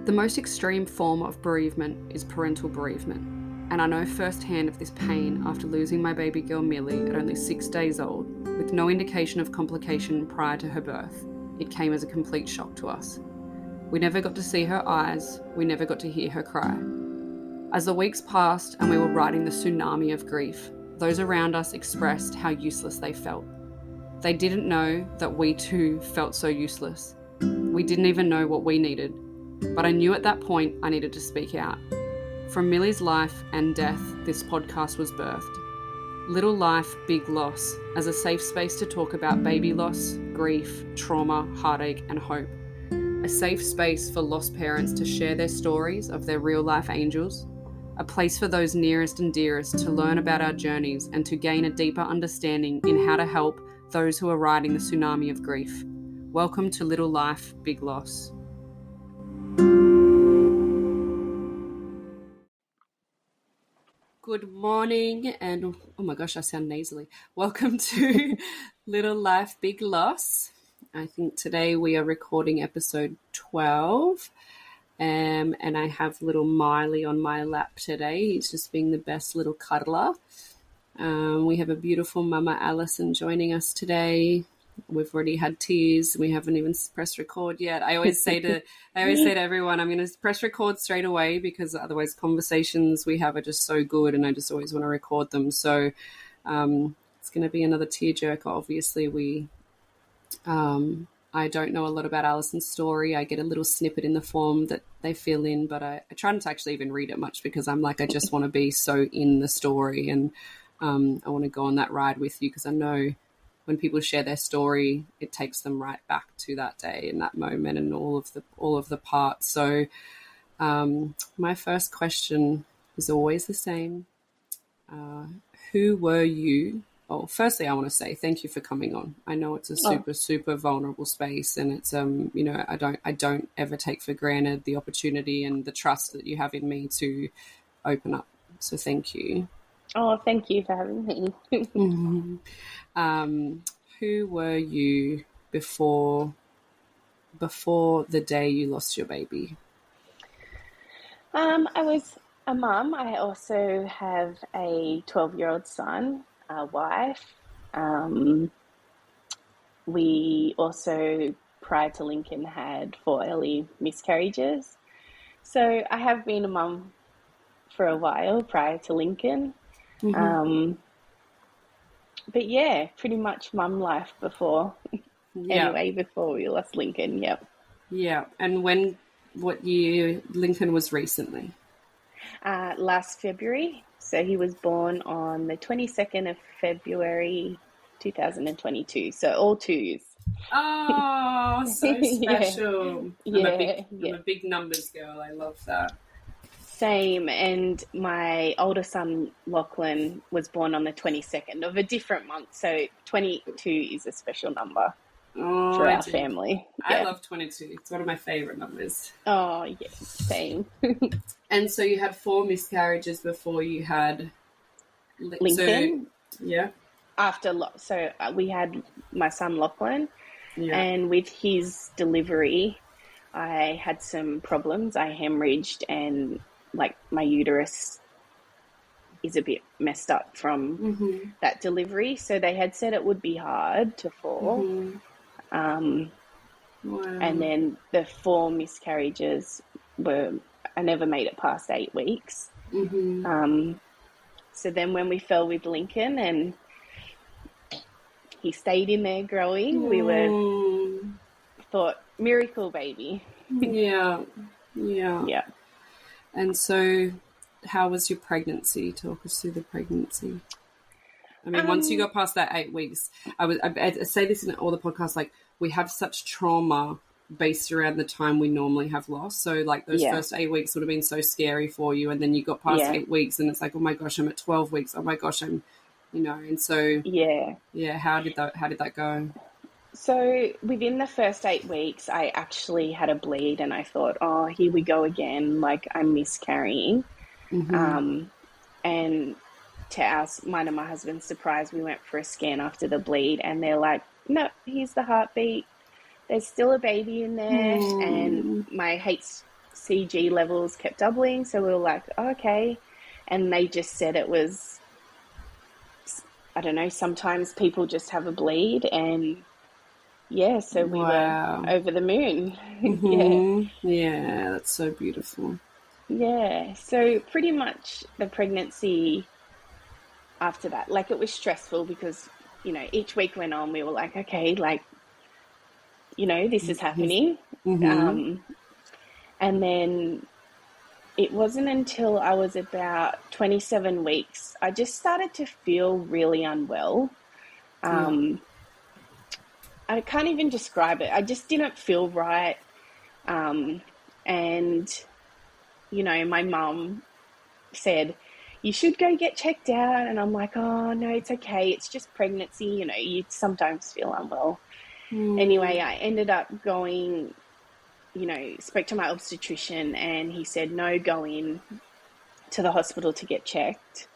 The most extreme form of bereavement is parental bereavement, and I know firsthand of this pain after losing my baby girl Milli at only 6 days old, with no indication of complication prior to her birth. It came as a complete shock to us. We never got to see her eyes, we never got to hear her cry. As the weeks passed and we were riding the tsunami of grief, those around us expressed how useless they felt. They didn't know that we too felt so useless. We didn't even know what we needed, but I knew at that point I needed to speak out. From Milli's life and death, this podcast was birthed. Little Life, Big Loss, as a safe space to talk about baby loss, grief, trauma, heartache, and hope. A safe space for lost parents to share their stories of their real-life angels. A place for those nearest and dearest to learn about our journeys and to gain a deeper understanding in how to help those who are riding the tsunami of grief. Welcome to Little Life, Big Loss. Good morning and, oh my gosh, I sound nasally. Welcome to Little Life, Big Loss. I think today we are recording episode 12 and I have little Miley on my lap today. He's just being the best little cuddler. We have a beautiful mumma Alyson joining us today. We've already had tears. We haven't even pressed record yet. I always say to everyone, I'm going to press record straight away because otherwise conversations we have are just so good and I just always want to record them. So it's going to be another tearjerker. Obviously, I don't know a lot about Alyson's story. I get a little snippet in the form that they fill in, but I try not to actually even read it much because I'm like, I just want to be so in the story and I want to go on that ride with you because I know when people share their story, it takes them right back to that day and that moment and all of the parts. So my first question is always the same. Who were you? Oh, firstly, I want to say thank you for coming on. I know it's a super vulnerable space, and it's I don't ever take for granted the opportunity and the trust that you have in me to open up. So thank you. Oh, thank you for having me. Who were you before the day you lost your baby? I was a mum. I also have a 12-year-old son, a wife. We also, prior to Lincoln, had 4 early miscarriages. So I have been a mum for a while prior to Lincoln. Mm-hmm. But yeah, pretty much mum life before. Yeah. Anyway, before we lost Lincoln, yep. Yeah. And what year Lincoln was recently? Last February. So he was born on the 22nd of February, 2022. So all twos. Oh, so special. Yeah. I'm a big numbers girl. I love that. Same, and my older son Lachlan was born on the 22nd of a different month, so 22 is a special number for our family. Yeah. I love 22. It's one of my favorite numbers. Oh, yeah, same. And so you had 4 miscarriages before you had Lincoln. So, yeah. So we had my son Lachlan, and with his delivery, I had some problems. I hemorrhaged and my uterus is a bit messed up from that delivery. So they had said it would be hard to fall. Mm-hmm. Wow. And then the 4 miscarriages I never made it past 8 weeks. Mm-hmm. So then when we fell with Lincoln and he stayed in there growing, we thought, miracle baby. Yeah. Yeah. And so how was your pregnancy? Talk us through the pregnancy. I mean, once you got past that 8 weeks, I say this in all the podcasts, we have such trauma based around the time we normally have loss. So those first 8 weeks would have been so scary for you. And then you got past 8 weeks and it's like, oh my gosh, I'm at 12 weeks. Oh my gosh, I'm, and so. Yeah. How did that go? So within the first 8 weeks, I actually had a bleed and I thought, oh, here we go again. I'm miscarrying. Mm-hmm. And to mine and my husband's surprise, we went for a scan after the bleed and they're like, no, here's the heartbeat. There's still a baby in there. And my CG levels kept doubling. So we were like, oh, okay. And they just said it was, I don't know, sometimes people just have a bleed. And yeah, so we were over the moon. Yeah. Yeah, that's so beautiful. Yeah. So pretty much the pregnancy after that, like it was stressful because, you know, each week went on, we were like, okay, like, you know, this is happening. And then it wasn't until I was about 27 weeks, I just started to feel really unwell. I can't even describe it. I just didn't feel right. And, you know, my mum said, you should go get checked out. And I'm like, oh, no, it's okay. It's just pregnancy. You know, you sometimes feel unwell. Anyway, I ended up going, you know, spoke to my obstetrician and he said, no, go in to the hospital to get checked,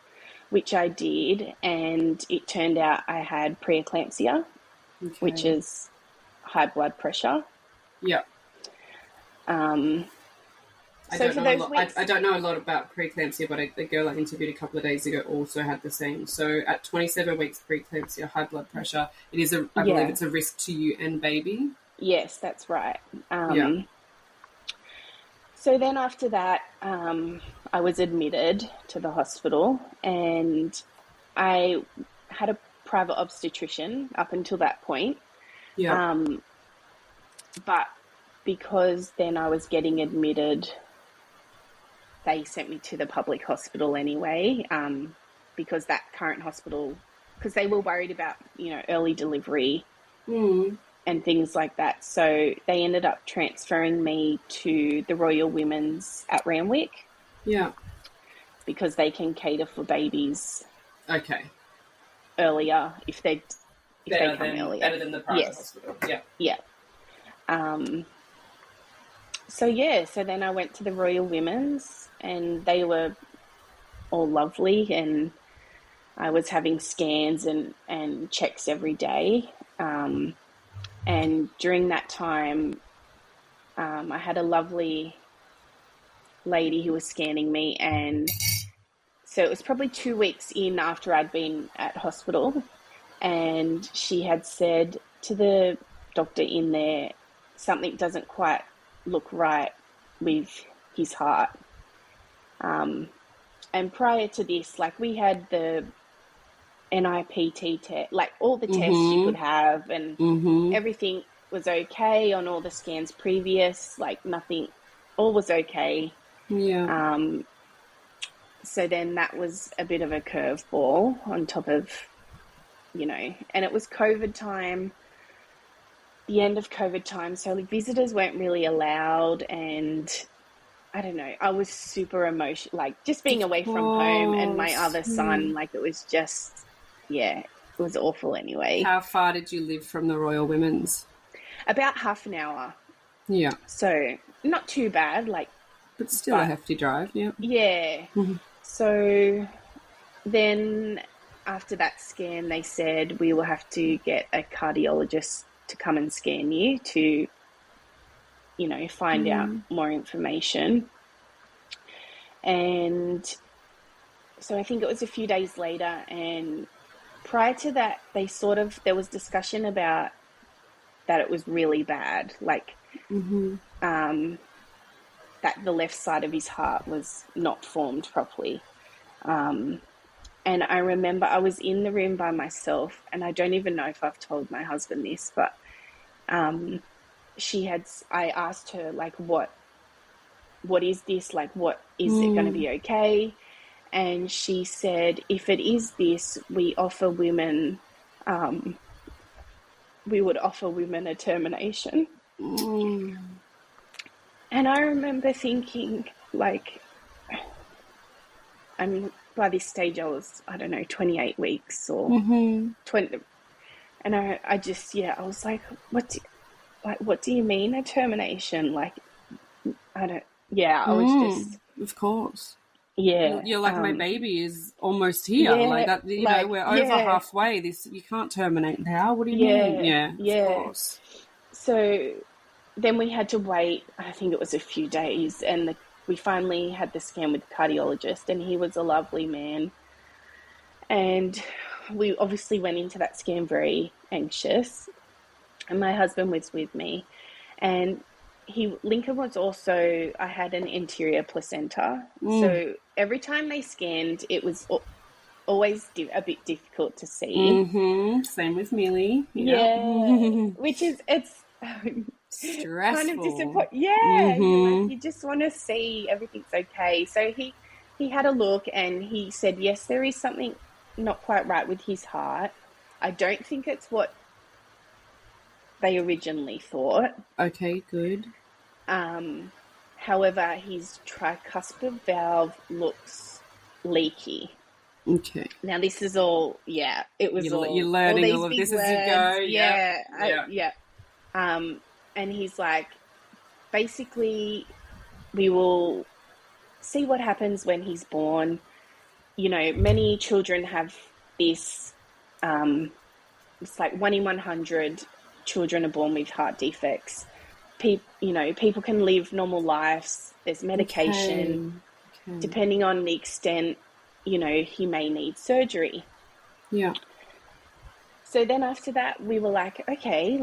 which I did. And it turned out I had preeclampsia, which is high blood pressure. Yeah. I don't know a lot about preeclampsia, but a girl I interviewed a couple of days ago also had the same. So at 27 weeks preeclampsia, high blood pressure, it is I believe it's a risk to you and baby. Yes, that's right. So then after that, I was admitted to the hospital and I had a private obstetrician up until that point. Yeah. But because then I was getting admitted, they sent me to the public hospital anyway, because that current hospital, because they were worried about, you know, early delivery and things like that. So they ended up transferring me to the Royal Women's at Randwick. Yeah. Because they can cater for babies. Okay. Earlier, if they come earlier. Better than the private hospital. Yeah. Yeah. So then I went to the Royal Women's and they were all lovely and I was having scans and checks every day. And during that time, I had a lovely lady who was scanning me, and so it was probably 2 weeks in after I'd been at hospital, and she had said to the doctor in there, something doesn't quite look right with his heart. And prior to this, like we had the NIPT test, like all the tests you could have, and everything was okay on all the scans previous, like nothing, all was okay. Yeah. So then that was a bit of a curveball on top of, you know, and it was COVID time, the end of COVID time. So visitors weren't really allowed. And I don't know, I was super emotional, like just being away from home and my other son, like it was just, yeah, it was awful anyway. How far did you live from the Royal Women's? About half an hour. Yeah. So not too bad, like. But still a hefty drive, yeah. Yeah. So then after that scan, they said we will have to get a cardiologist to come and scan you to, you know, find out more information. And so I think it was a few days later, and prior to that, there was discussion about that it was really bad, like that the left side of his heart was not formed properly. And I remember I was in the room by myself, and I don't even know if I've told my husband this, but I asked her, like, what is this? Like, what is it going to be okay? And she said, if it is this, we would offer women a termination. And I remember thinking, like, by this stage I was, I don't know, 28 weeks or 20. And I was like, what do you mean a termination? Like, I was just. Of course. Yeah. You're like, my baby is almost here. Yeah, like that, you know, we're over halfway. You can't terminate now. What do you mean? Yeah, of course. So then we had to wait, I think it was a few days, and we finally had the scan with the cardiologist, and he was a lovely man. And we obviously went into that scan very anxious, and my husband was with me. And Lincoln was also, I had an anterior placenta. So every time they scanned, it was always a bit difficult to see. Same with Milli. Yeah. Which is, it's stressful. Kind of disappointing. Yeah. You just want to see everything's okay. So he had a look, and he said, yes, there is something not quite right with his heart. I don't think it's what they originally thought. Okay, good. However, his tricuspid valve looks leaky. Okay. Now, this is all, it was you're learning all of this as you go. Yeah. And he's like, basically, we will see what happens when he's born. Many children have this, it's like 1 in 100 children are born with heart defects. People can live normal lives. There's medication. Okay. Depending on the extent, he may need surgery. Yeah. So then after that, we were like, okay,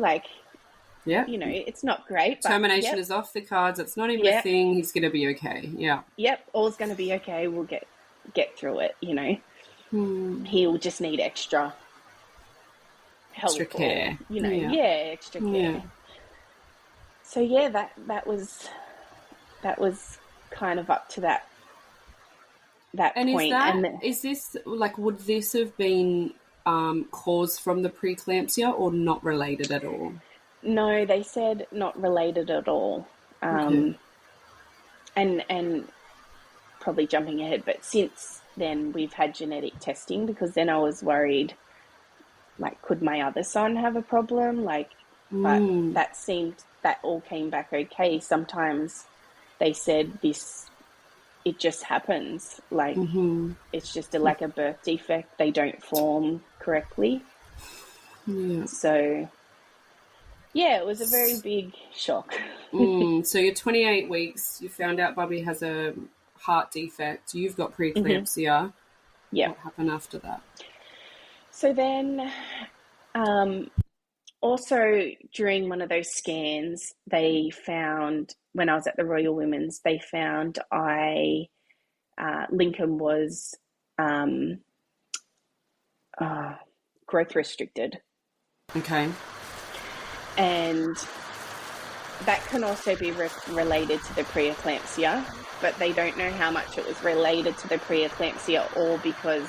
it's not great. But termination is off the cards. It's not even a thing. He's going to be okay. Yeah. Yep. All's going to be okay. We'll get through it, He'll just need extra help. Extra care. Extra care. Yeah. So that was kind of up to that point. Is this would this have been caused from the preeclampsia or not related at all? No, they said not related at all. And probably jumping ahead, but since then we've had genetic testing, because then I was worried, could my other son have a problem? But that all came back okay. Sometimes they said it just happens. It's just a birth defect. They don't form correctly. Yeah. So, it was a very big shock. So you're 28 weeks. You found out Bobby has a heart defect. You've got preeclampsia. Yeah. What happened after that? So then, also during one of those scans, they found, when I was at the Royal Women's, they found Lincoln was growth restricted. Okay. And that can also be related to the preeclampsia, but they don't know how much it was related to the preeclampsia or because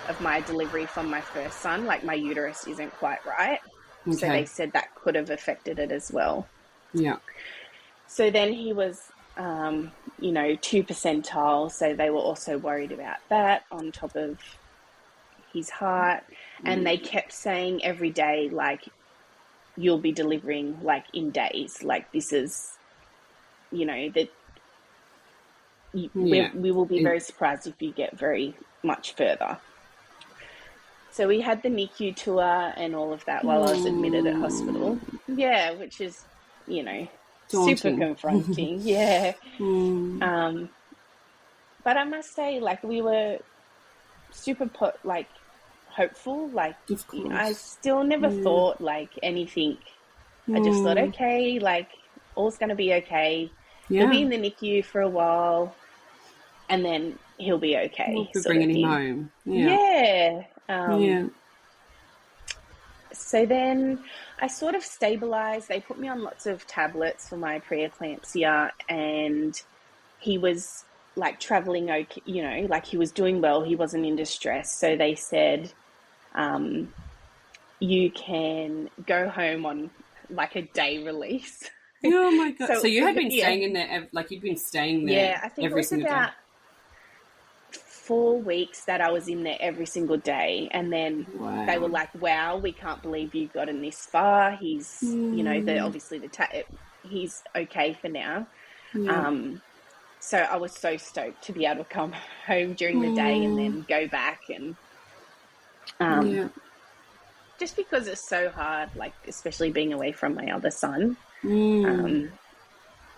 of my delivery from my first son. My uterus isn't quite right. Okay. So they said that could have affected it as well. Yeah. So then he was, 2 percentile. So they were also worried about that on top of his heart. And they kept saying every day, you'll be delivering in days. This is, that we will be very surprised if you get very much further. So we had the NICU tour and all of that while I was admitted at hospital. Yeah, which is, daunting. Super confronting. Yeah. But I must say, we were super hopeful. I still never thought anything. I just thought, okay, all's going to be okay. Yeah. He'll be in the NICU for a while, and then he'll be okay. We'll be bringing him home. Yeah. So then I sort of stabilized. They put me on lots of tablets for my preeclampsia, and he was traveling okay, he was doing well. He wasn't in distress. So they said, you can go home on a day release. Oh my God. So you had been staying in there, you'd been staying there I think every it was single about day. 4 weeks that I was in there every single day. And then they were like, wow, we can't believe you've gotten this far. He's, he's okay for now. Yeah. So I was so stoked to be able to come home during the day and then go back. And just because it's so hard, like, especially being away from my other son. You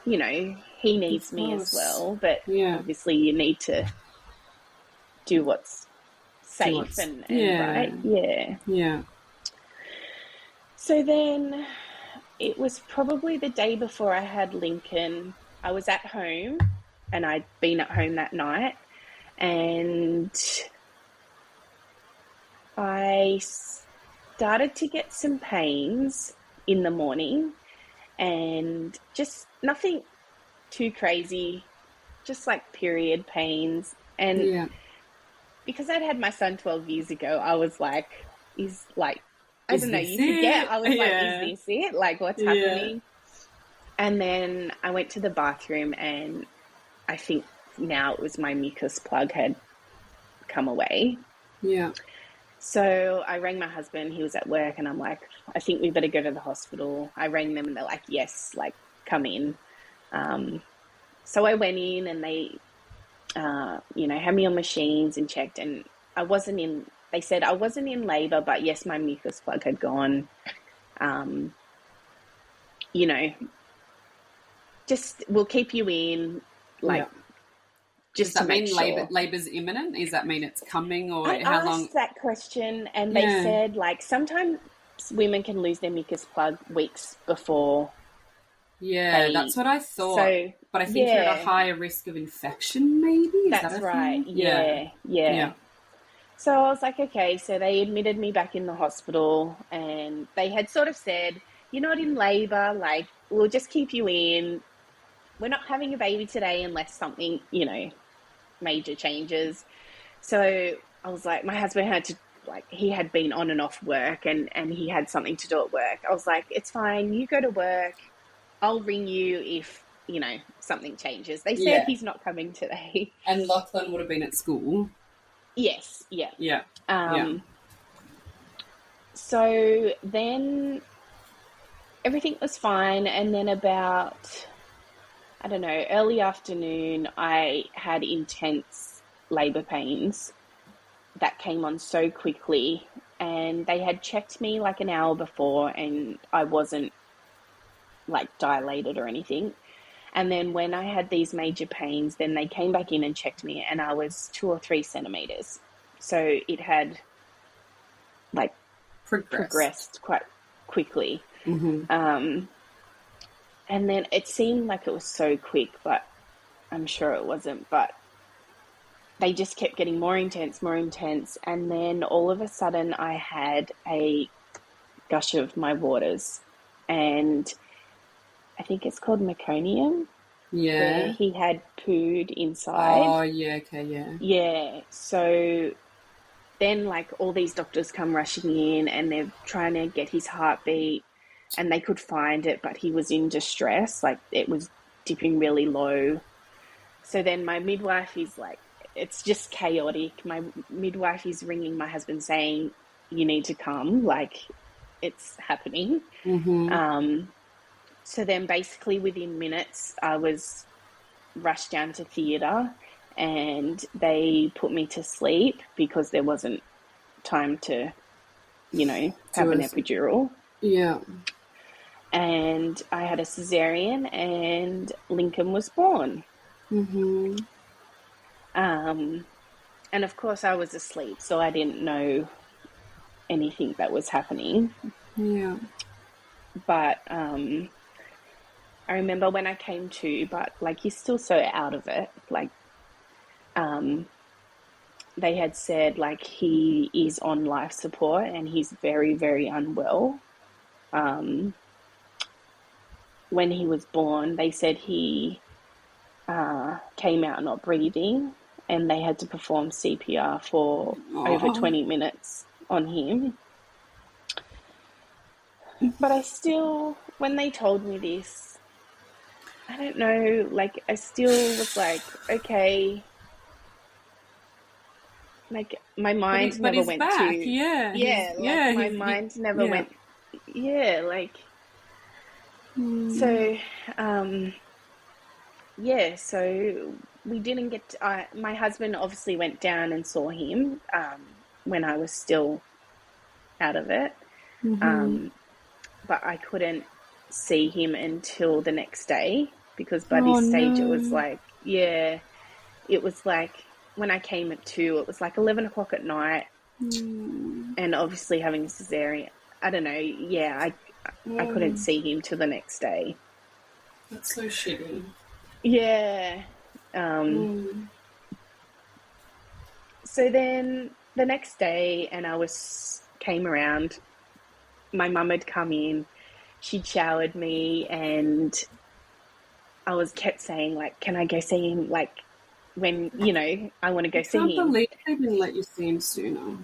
know, he needs me as well, but obviously you need to do what's safe and right. Yeah. So then it was probably the day before I had Lincoln. I was at home, and I'd been at home that night, and I started to get some pains in the morning, and just nothing too crazy, just like period pains. And because I'd had my son 12 years ago, I was like, I don't know, you forget. I was like, is this it? Like, what's happening? And then I went to the bathroom, and I think now it was my mucus plug had come away. Yeah. So I rang my husband. He was at work, and I'm like, I think we better go to the hospital. I rang them, and they're like, yes, like, come in. So I went in, and they, had me on machines and checked, and they said I wasn't in labor, but yes, my mucus plug had gone. Just, we'll keep you in, like, just does that mean sure. labor's imminent? Does that mean it's coming, or how long? I asked that question, and they said, like, sometimes women can lose their mucus plug weeks before. Yeah, that's what I thought. So, but I think you're at a higher risk of infection, maybe? That's right. Yeah. So I was like, okay. So they admitted me back in the hospital, and they had sort of said, you're not in labor, like, we'll just keep you in. We're not having a baby today unless something, major changes. So I was like, my husband had to, like, he had been on and off work, and he had something to do at work. I was like, it's fine. You go to work. I'll ring you if, something changes. They said he's not coming today. And Lifeline would have been at school. Yes. Yeah. Yeah. So then everything was fine. And then about, I don't know, early afternoon, I had intense labor pains that came on so quickly. And they had checked me like an hour before, and I wasn't, like, dilated or anything. And then when I had these major pains, then they came back in and checked me, and I was 2 or 3 centimeters. So it had, like, progressed quite quickly. And then it seemed like it was so quick, but I'm sure it wasn't. But they just kept getting more intense. And then all of a sudden I had a gush of my waters, and I think it's called meconium. Yeah. Where he had pooed inside. Oh, yeah, okay, yeah. Yeah. So then, like, all these doctors come rushing in, and they're trying to get his heartbeat, and they could find it, but he was in distress. Like, it was dipping really low. So then my midwife is like, it's just chaotic. My midwife is ringing my husband saying, you need to come. Like, it's happening. So then basically within minutes, I was rushed down to theatre, and they put me to sleep because there wasn't time to, have an epidural. Yeah. And I had a cesarean, and Lincoln was born. And of course I was asleep, so I didn't know anything that was happening. Yeah. But I remember when I came to, but, like, you're still so out of it. Like, they had said, like, he is on life support, and he's very, very unwell. When he was born, they said he came out not breathing, and they had to perform CPR for over 20 minutes on him. But I still, when they told me this, I don't know, like, I still was like, okay. Like, my mind never went back. to... Yeah. My mind never went... Yeah, like... So, so we didn't get to, my husband obviously went down and saw him when I was still out of it. But I couldn't see him until the next day because by this stage it was like, it was like when I came at 2, it was like 11 o'clock at night. And obviously having a cesarean, I don't know, I couldn't see him till the next day. That's so shitty. Yeah. So then the next day, and came around, my mum had come in, she'd showered me, and I kept saying, like, can I go see him? Like, when, I want to go see him. I can't believe they didn't let you see him sooner.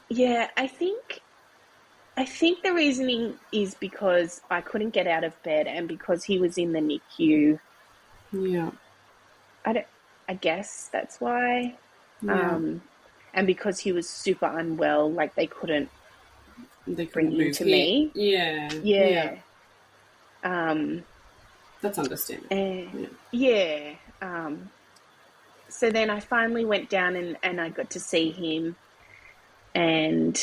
Yeah, I think the reasoning is because I couldn't get out of bed and because he was in the NICU. Yeah. I guess that's why. Yeah. And because he was super unwell, like they couldn't bring him to me. Yeah. Yeah. That's understandable. So then I finally went down and I got to see him, and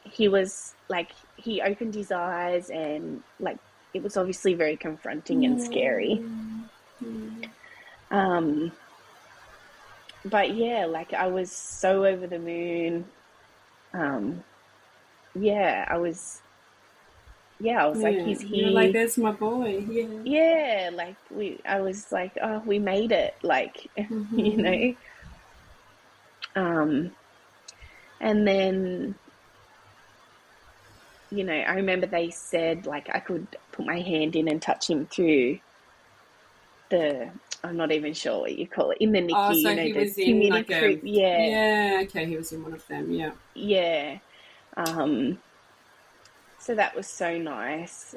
he was like, he opened his eyes, and like it was obviously very confronting and scary. But yeah, like I was so over the moon. I was like, he's here. You're like, there's my boy. Yeah, like I was like, oh, we made it. Like, and then, I remember they said like I could put my hand in and touch him through I'm not even sure what you call it, in the NICU. Oh, so he was in like a... Yeah, okay, he was in one of them, yeah. Yeah. So that was so nice.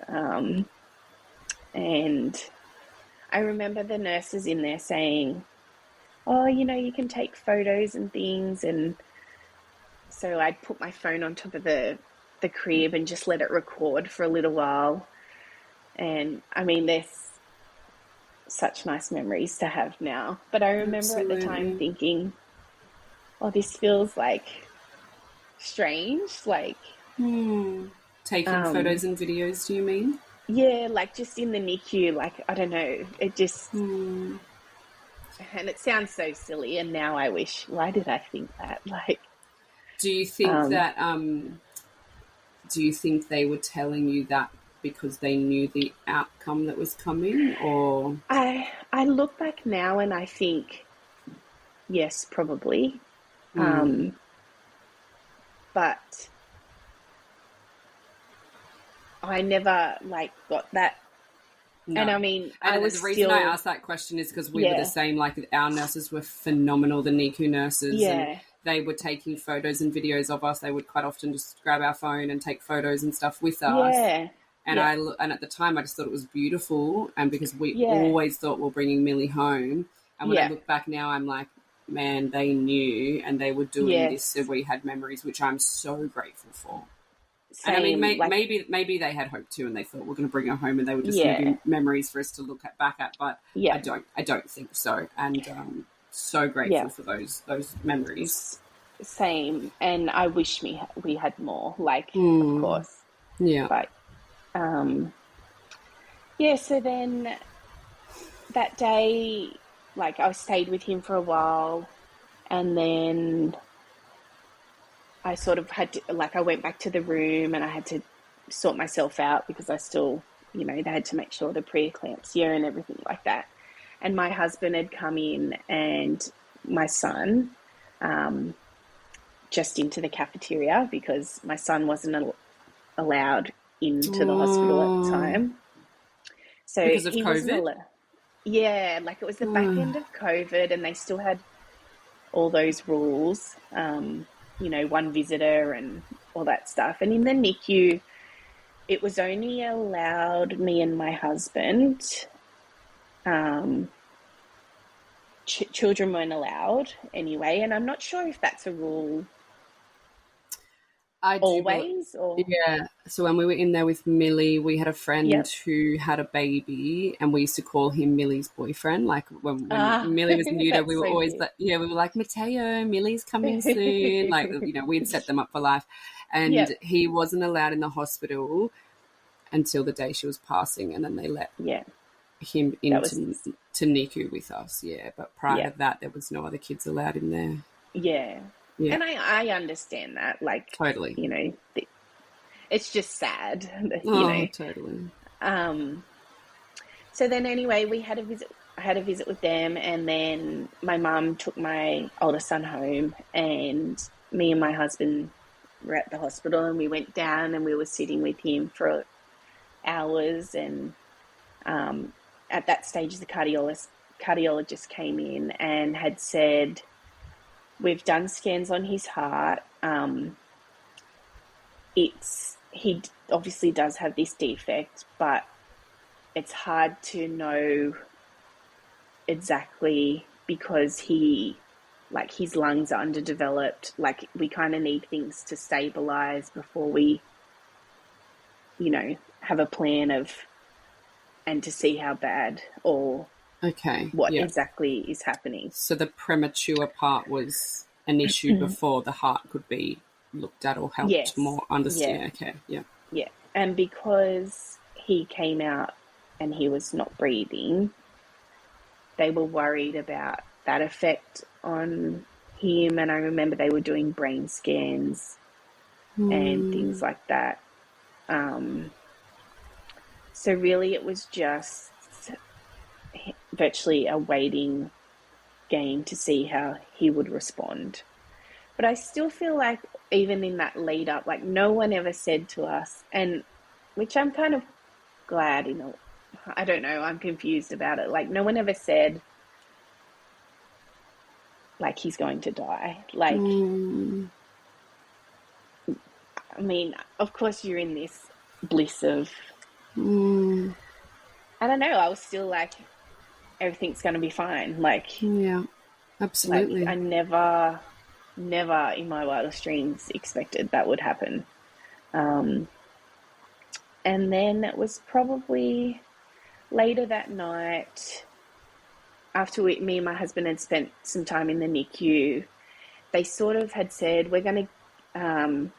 And I remember the nurses in there saying, oh, you can take photos and things. And so I'd put my phone on top of the crib and just let it record for a little while. And I mean, there's such nice memories to have now. But I remember at the time thinking, oh, this feels like strange. Like... Taking photos and videos, do you mean? Yeah, like just in the NICU, like, I don't know, it just... And it sounds so silly, and now I wish, why did I think that? Like... Do you think that, do you think they were telling you that because they knew the outcome that was coming, or...? I look back now and I think, yes, probably. But I never, like, got that. No. And I mean, and the reason I asked that question is because we were the same. Like, our nurses were phenomenal, the NICU nurses. And they were taking photos and videos of us. They would quite often just grab our phone and take photos and stuff with us. Yeah. And and at the time, I just thought it was beautiful. And because we always thought we're bringing Milli home. And when I look back now, I'm like, man, they knew and they were doing this so we had memories, which I'm so grateful for. Same, and I mean, maybe they had hope too, and they thought we're going to bring her home, and they were just going to be memories for us to look back at. But I don't think so. And so grateful for those memories. Same, and I wish we had more. Like, of course, But so then that day, like, I stayed with him for a while, and then I sort of had to, like, I went back to the room and I had to sort myself out because I still, they had to make sure the preeclampsia and everything like that. And my husband had come in and my son, just into the cafeteria because my son wasn't allowed into the hospital at the time. So because of COVID? Like it was the back end of COVID and they still had all those rules, one visitor and all that stuff. And in the NICU, it was only allowed me and my husband. Children weren't allowed anyway, and I'm not sure if that's a rule. I do. always? Or Yeah. So when we were in there with Millie, we had a friend yep. who had a baby, and we used to call him Millie's boyfriend. Like when Ah, Millie was neuter, we that's were so always cute. like, yeah, we were like, Mateo, Millie's coming soon. Like, we'd set them up for life. And Yep. he wasn't allowed in the hospital until the day she was passing, and then they let Yeah. him That was into to NICU with us. Yeah, but prior yeah. to that, there was no other kids allowed in there. Yeah. Yeah, And I understand that. Like, totally. you know, it's just sad, you Oh, know. totally. Um, so then anyway, we had a visit. I had a visit with them, and then my mum took my older son home, and me and my husband were at the hospital, and we went down and we were sitting with him for hours. And at that stage, the cardiologist came in and had said, "We've done scans on his heart. He obviously does have this defect, but it's hard to know exactly because his lungs are underdeveloped. Like, we kind of need things to stabilize before we, have a plan of, and to see how bad or Okay. what Yeah. exactly is happening." So the premature part was an issue before the heart could be looked at or helped Yes. more understand. Yeah. Okay. Yeah. Yeah. And because he came out and he was not breathing, they were worried about that effect on him. And I remember they were doing brain scans and things like that. So really it was just virtually a waiting game to see how he would respond. But I still feel like even in that lead up, like, no one ever said to us, and which I'm kind of glad, I don't know, I'm confused about it. Like, no one ever said, like, he's going to die. Like, I mean, of course you're in this bliss of, I don't know, I was still like, everything's going to be fine. Like, Yeah. Absolutely. I never in my wildest dreams expected that would happen. And then it was probably later that night, after me and my husband had spent some time in the NICU, they sort of had said, we're going to,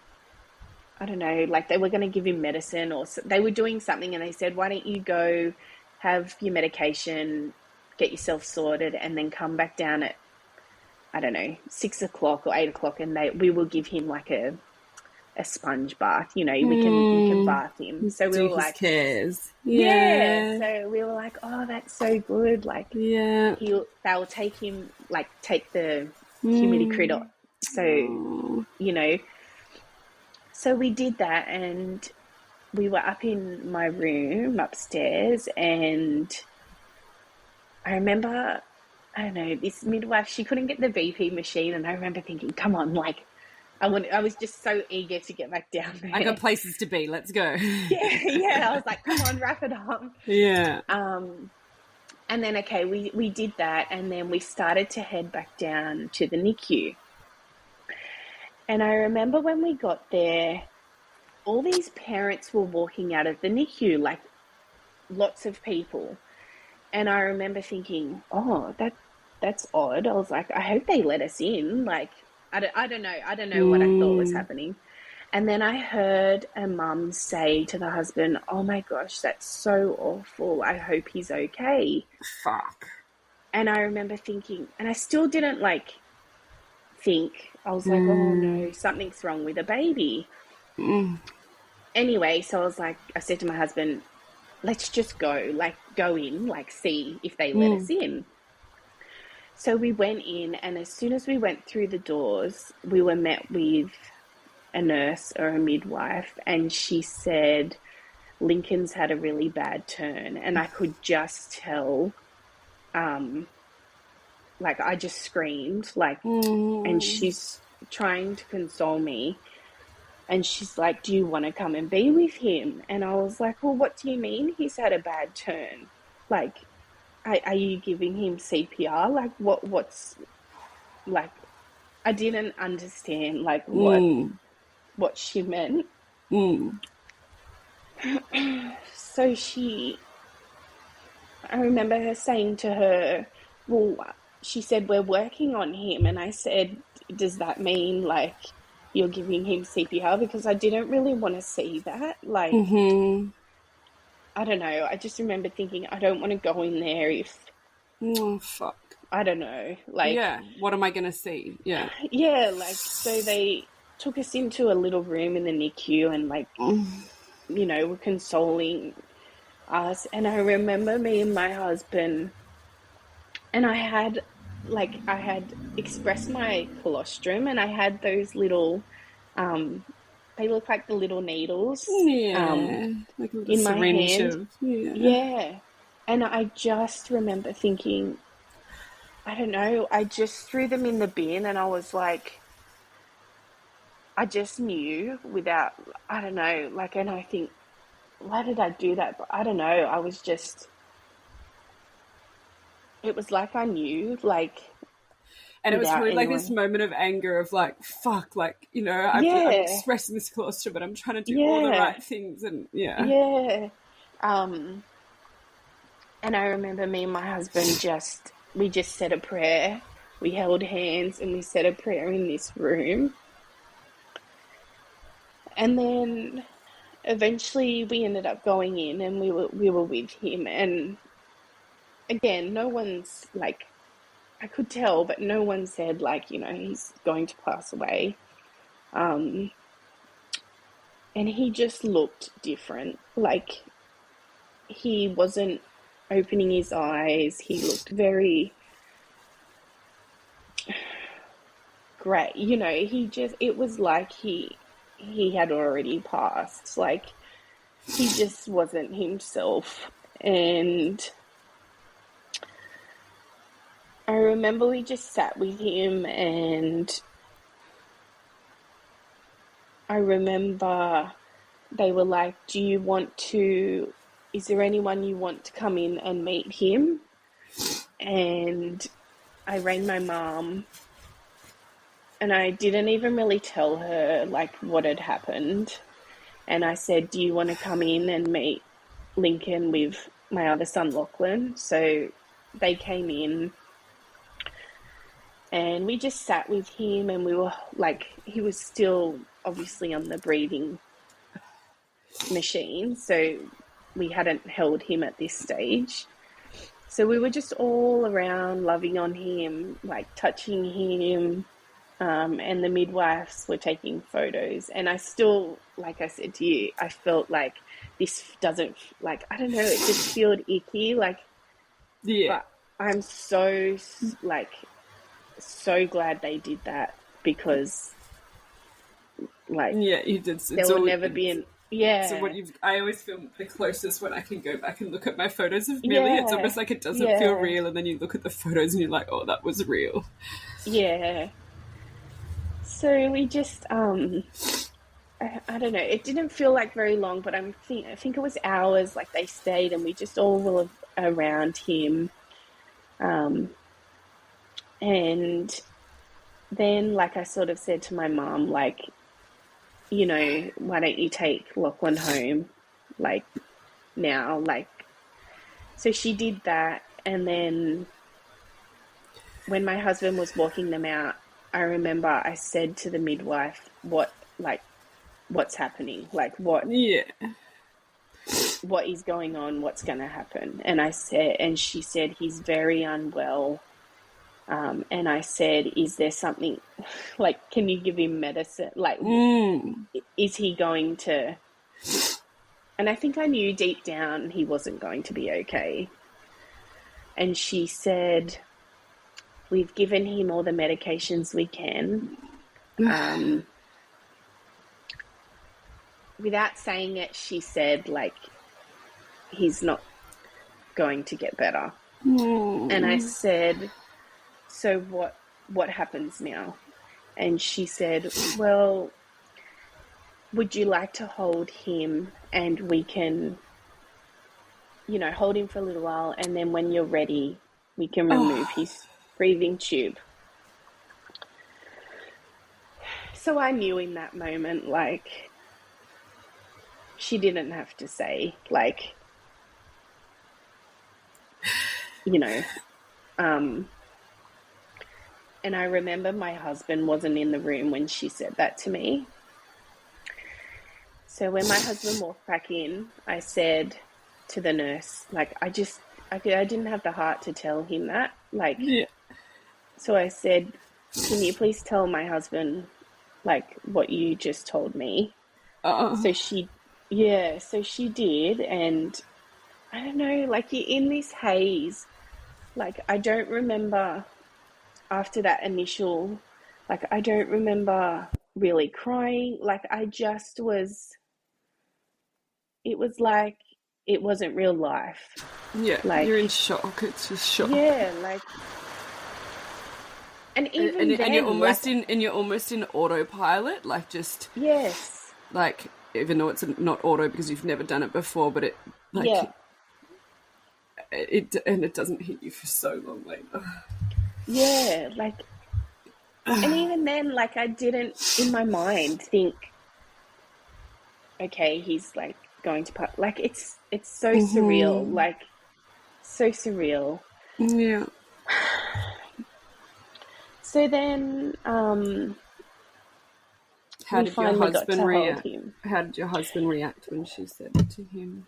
I don't know, like, they were going to give him medicine, or they were doing something, and they said, why don't you go have your medication, get yourself sorted, and then come back down at, I don't know, 6 o'clock or 8 o'clock, and we will give him like a sponge bath, we can bath him. So we were like, cares. yeah. So we were like, oh, that's so good. Like, Yeah. they'll take him, like, take the humidity off. So, so we did that, and we were up in my room upstairs, and I remember, I don't know, this midwife, she couldn't get the BP machine, and I remember thinking, come on, like, I was just so eager to get back down there. I got places to be. Let's go. Yeah. I was like, come on, wrap it up. Yeah. And then, okay, we did that, and then we started to head back down to the NICU. And I remember when we got there, all these parents were walking out of the NICU, like, lots of people. And I remember thinking, oh, that's odd. I was like, I hope they let us in. Like, I don't know. I don't know what I thought was happening. And then I heard a mum say to the husband, oh my gosh, that's so awful. I hope he's okay. Fuck. And I remember thinking, and I still didn't think, I was like, oh no, something's wrong with the baby. Anyway, so I said to my husband, let's just go in, see if they let us in. So we went in, and as soon as we went through the doors, we were met with a nurse or a midwife, and she said, Lincoln's had a really bad turn. And I could just tell, I just screamed, and she's trying to console me. And she's like, do you want to come and be with him? And I was like, well, what do you mean he's had a bad turn? Like, are you giving him CPR? Like, what's, like, I didn't understand, like, what she meant. So I remember her saying to her, well, she said, we're working on him. And I said, does that mean like you're giving him CPR? Because I didn't really want to see that. Like, I don't know. I just remember thinking, I don't want to go in there if... Oh, fuck. I don't know. Like... Yeah, what am I going to see? Yeah. Yeah, like, so they took us into a little room in the NICU and, like, you know, were consoling us. And I remember me and my husband, and I had expressed my colostrum, and I had those little... they look like the little needles. Yeah. Like a little in my hand. Yeah. And I just remember thinking, I don't know, I just threw them in the bin and I was like, I just knew without, I don't know, like, and I think, why did I do that? But I don't know, I was just, it was like I knew, like, and it was probably like this moment of anger of like, fuck, like, you know, I'm expressing this colostrum, but I'm trying to do all the right things. And and I remember me and my husband we just said a prayer. We held hands and we said a prayer in this room. And then eventually we ended up going in and we were with him. And again, no one's like, I could tell, but no one said like, you know, he's going to pass away. And he just looked different. Like, he wasn't opening his eyes. He looked very great. You know, it was like he had already passed. Like, he just wasn't himself. And I remember we just sat with him, and I remember they were like, is there anyone you want to come in and meet him? And I rang my mom, and I didn't even really tell her like what had happened. And I said, do you want to come in and meet Lincoln with my other son, Lachlan? So they came in and we just sat with him, and we were like, he was still obviously on the breathing machine. So we hadn't held him at this stage. So we were just all around loving on him, like touching him. And the midwives were taking photos. And I still, like I said to you, I felt like this doesn't, like, I don't know, it just felt icky. Like, yeah. But I'm so, like, so glad they did that, because, like, yeah, you did. There will never be an... Yeah. So I always feel the closest when I can go back and look at my photos of Milli. It's almost like it doesn't feel real, and then you look at the photos and you're like, oh, that was real. Yeah. So we just, I don't know, it didn't feel like very long, but I think it was hours, like they stayed, and we just all were around him. And then, like, I sort of said to my mum, like, you know, why don't you take Lachlan home, like, now, like, so she did that. And then when my husband was walking them out, I remember I said to the midwife, what's happening? Like, what is going on? What's going to happen? And she said, he's very unwell. And I said, is there something, like, can you give him medicine? Like, is he going to... And I think I knew deep down he wasn't going to be okay. And she said, we've given him all the medications we can. Without saying it, she said, like, he's not going to get better. And I said... So what happens now? And she said, well, would you like to hold him, and we can, you know, hold him for a little while, and then when you're ready, we can remove his breathing tube. So I knew in that moment, like, she didn't have to say, like, you know, and I remember my husband wasn't in the room when she said that to me. So when my husband walked back in, I said to the nurse, like, I didn't have the heart to tell him that. Like, Yeah. So I said, can you please tell my husband, like, what you just told me? So she did. And I don't know, like, you're in this haze. Like, I don't remember after that initial, like, I don't remember really crying. Like, it was like, it wasn't real life. Yeah, Like, you're in shock. It's just shock. yeah, like, and even then, you're almost in autopilot, like just yes, like, even though it's not auto because you've never done it before, but it like yeah, it doesn't hit you for so long later. yeah, like, and even then, like, I didn't in my mind think, okay, he's like going to part. Like, it's so surreal, like, so surreal. Yeah. So then, How did your husband react? Him. How did your husband react when she said it to him?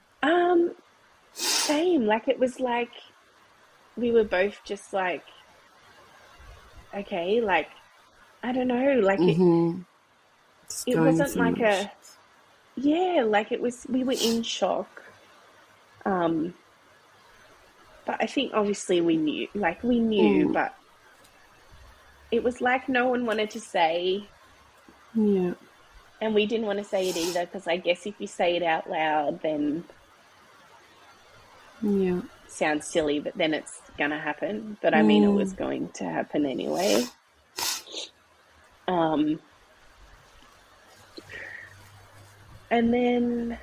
Same. Like, it was like we were both just like, okay, like, I don't know, like, it wasn't like like, it was, we were in shock. But I think obviously we knew, but it was like no one wanted to say. Yeah. And we didn't want to say it either, because I guess if you say it out loud, then it sounds silly, but then it's going to happen. But I mean, it was going to happen anyway. And then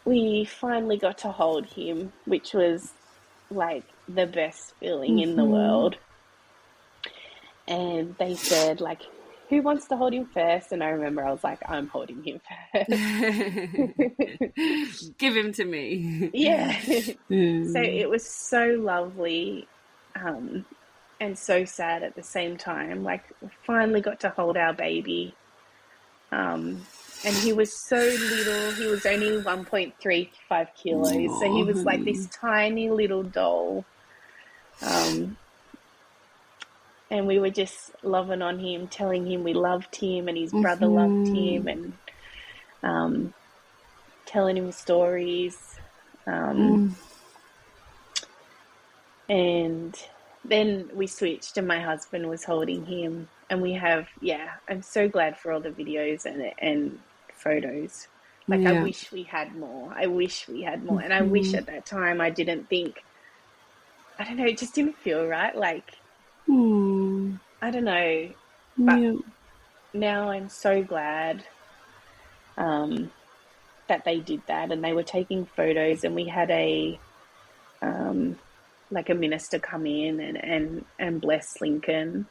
we finally got to hold him, which was like the best feeling in the world. And they said, like, who wants to hold him first? And I remember I was like, I'm holding him first. Give him to me. Yeah. So it was so lovely, and so sad at the same time. Like, we finally got to hold our baby. And he was so little. He was only 1.35 kilos. So he was like this tiny little doll. And we were just loving on him, telling him we loved him, and his brother loved him, and telling him stories. And then we switched, and my husband was holding him. And we have, I'm so glad for all the videos and photos. Like, I wish we had more. And I wish at that time I didn't think, I don't know, it just didn't feel right. Like, I don't know. But now I'm so glad that they did that, and they were taking photos, and we had a like a minister come in and bless Lincoln.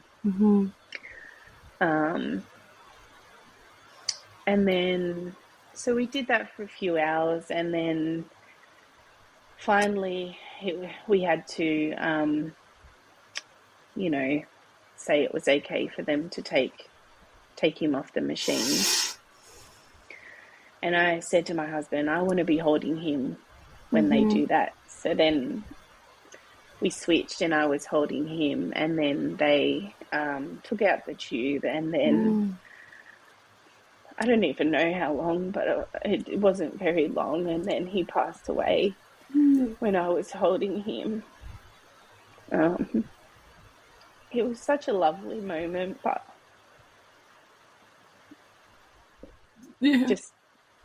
And then, so we did that for a few hours, and then finally we had to, say it was okay for them to take him off the machine. And I said to my husband, I want to be holding him when they do that. So then we switched, and I was holding him, and then they took out the tube, and then I don't even know how long, but it wasn't very long, and then he passed away when I was holding him. It was such a lovely moment, but just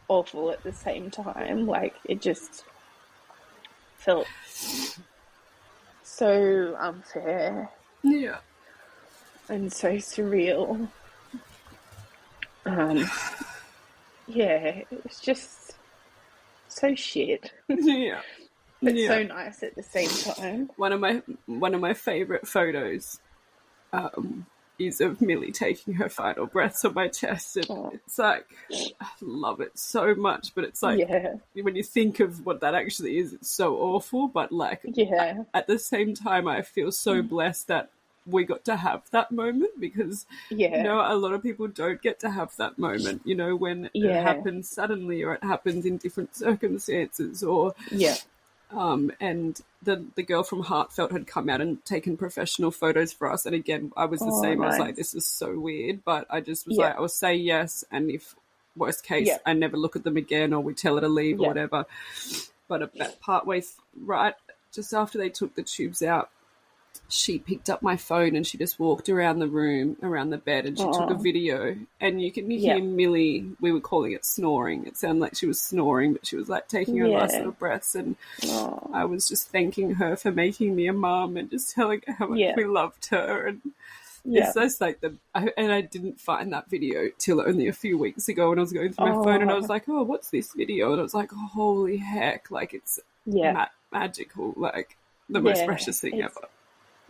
awful at the same time. Like, it just felt so unfair. Yeah. And so surreal. It was just so shit. Yeah. But so nice at the same time. One of my favorite photos is of Milli taking her final breaths on my chest, and it's like, I love it so much, but it's like, when you think of what that actually is, it's so awful, but like, at the same time, I feel so blessed that we got to have that moment, because you know, a lot of people don't get to have that moment, you know, when it happens suddenly, or it happens in different circumstances, or and the girl from Heartfelt had come out and taken professional photos for us, and again, I was the same. Nice. I was like, this is so weird, but I just was like, I'll say yes, and if worst case, I never look at them again, or we tell her to leave or whatever. But about partway right, just after they took the tubes out, she picked up my phone and she just walked around the room, around the bed, and she took a video. And you can hear Milli, we were calling it snoring. It sounded like she was snoring, but she was like taking her last little breaths. And I was just thanking her for making me a mum, and just telling her how much we loved her. And it's just like and I didn't find that video till only a few weeks ago when I was going through my phone, and I was like, oh, what's this video? And I was like, oh, holy heck, like it's magical, like the most precious thing ever.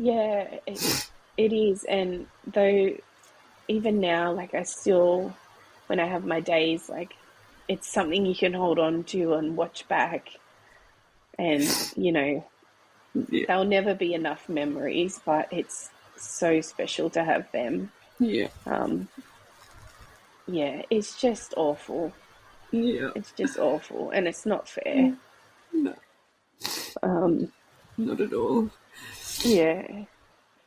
Yeah, it is. And though even now, like I still, when I have my days, like it's something you can hold on to and watch back. And, you know, they'll never be enough memories, but it's so special to have them. Yeah. It's just awful. Yeah. It's just awful. And it's not fair. No. Not at all. Yeah.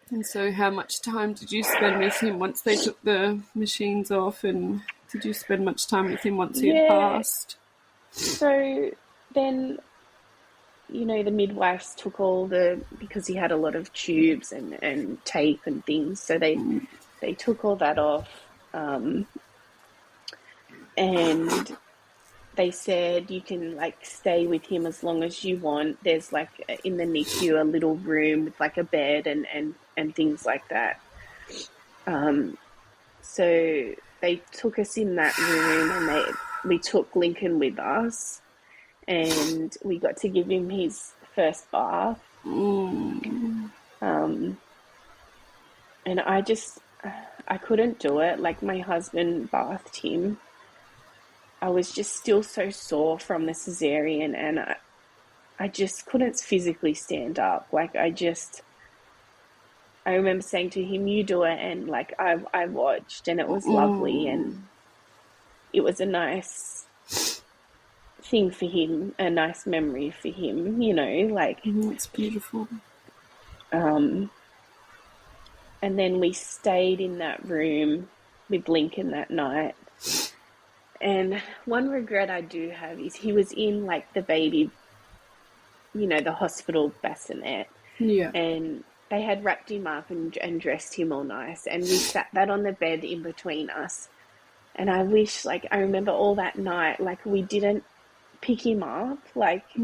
And so how much time did you spend with him once they took the machines off, and did you spend much time with him once he had passed? So then, you know, the midwives took because he had a lot of tubes and tape and things, so they took all that off, and they said you can like stay with him as long as you want. There's like in the NICU a little room with like a bed and things like that. So they took us in that room, and we took Lincoln with us, and we got to give him his first bath. And I couldn't do it. Like my husband bathed him. I was just still so sore from the cesarean, and I just couldn't physically stand up. Like I remember saying to him, you do it, and like I watched, and it was lovely, and it was a nice thing for him, a nice memory for him, you know, like it's beautiful. And then we stayed in that room with Lincoln that night. And one regret I do have is he was in like the baby, you know, the hospital bassinet. Yeah. And they had wrapped him up and dressed him all nice. And we sat that on the bed in between us. And I wish, like, I remember all that night, like, we didn't pick him up. Like, I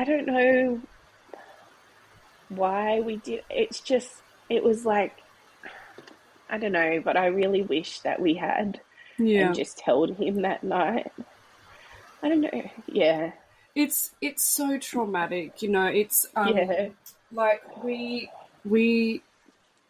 don't know why we did. It's just, it was like, I don't know, but I really wish that we had. And just held him that night. I don't know. Yeah. It's so traumatic, you know. It's like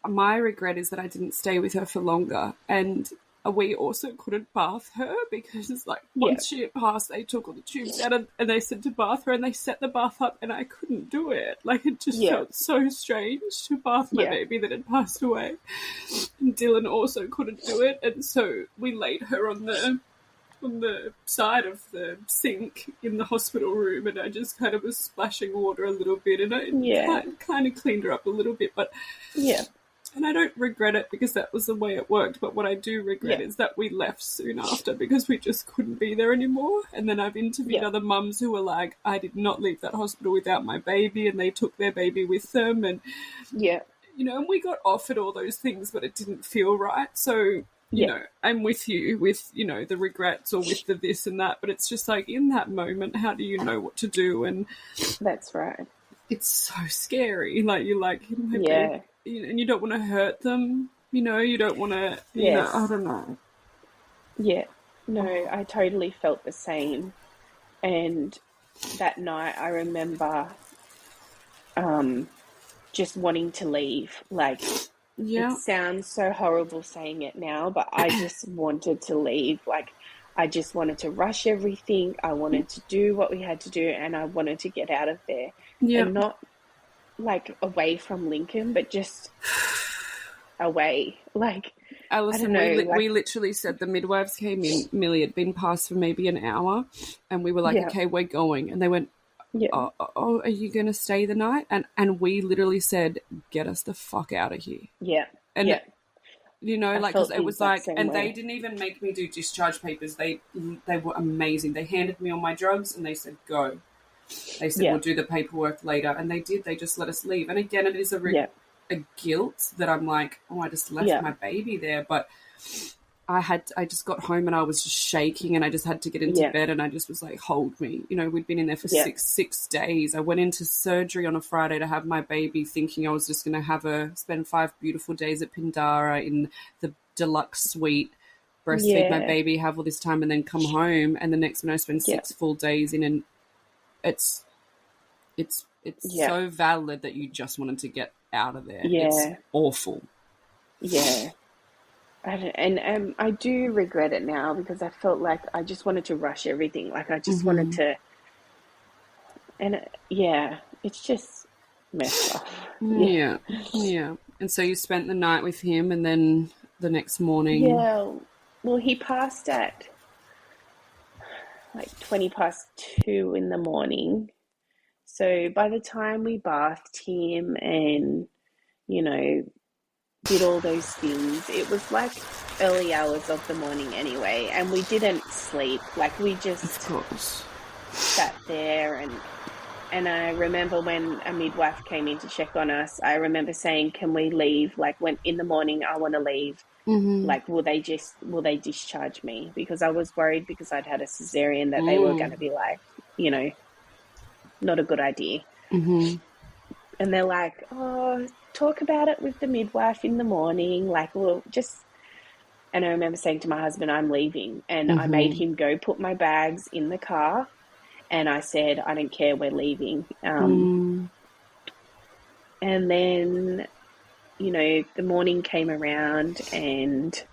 my regret is that I didn't stay with her for longer, and we also couldn't bath her because like once she had passed, they took all the tubes out and they said to bath her, and they set the bath up, and I couldn't do it. Like it just felt so strange to bath my baby that had passed away. And Dylan also couldn't do it, and so we laid her on the side of the sink in the hospital room, and I just kind of was splashing water a little bit, and I kind of cleaned her up a little bit, but and I don't regret it because that was the way it worked, but what I do regret is that we left soon after because we just couldn't be there anymore. And then I've interviewed other mums who were like, I did not leave that hospital without my baby, and they took their baby with them, and you know, and we got offered all those things, but it didn't feel right. So you know, I'm with you with, you know, the regrets or with the this and that, but it's just like in that moment, how do you know what to do? And that's right. It's so scary. Like you're like, and you don't want to hurt them, you know, you don't want to, you know, I don't know. Yeah, no, I totally felt the same. And that night I remember just wanting to leave, like Yeah. It sounds so horrible saying it now, but I just wanted to leave. Like, I just wanted to rush everything. I wanted to do what we had to do, and I wanted to get out of there. Yeah. And not like away from Lincoln, but just away. Like, Alyson, I don't know. we literally said the midwives came in. Milli had been passed for maybe an hour, and we were like, Yeah. okay, we're going. And they went, Yeah. oh, are you going to stay the night? And we literally said, get us the fuck out of here. Yeah. And, yeah. you know, I like, felt because the it was exact like, same and way. they didn't even make me do discharge papers. They were amazing. They handed me all my drugs and they said, go. They said, Yeah. we'll do the paperwork later. And they did. They just let us leave. And again, it is a guilt that I'm like, oh, I just left my baby there. But I just got home and I was just shaking and I just had to get into bed and I just was like, hold me. You know, we'd been in there for six days. I went into surgery on a Friday to have my baby thinking I was just going to spend 5 beautiful days at PANDA in the deluxe suite, breastfeed my baby, have all this time and then come home. And the next one I spend 6 full days in, and it's so valid that you just wanted to get out of there. Yeah. It's awful. Yeah. And I do regret it now because I felt like I just wanted to rush everything. Like I just wanted to, and it's just messed up. Yeah. And so you spent the night with him and then the next morning. Yeah. Well, he passed at like 2 in the morning. So by the time we bathed him and, you know, did all those things, it was like early hours of the morning anyway, and we didn't sleep. Like we just sat there, and I remember when a midwife came in to check on us, I remember saying, can we leave? Like when in the morning I want to leave. Like will they discharge me? Because I was worried because I'd had a cesarean that they were going to be like, you know, not a good idea. And they're like, oh, talk about it with the midwife in the morning. Like, we'll just... And I remember saying to my husband, I'm leaving. And I made him go put my bags in the car. And I said, I don't care, we're leaving. And then, you know, the morning came around and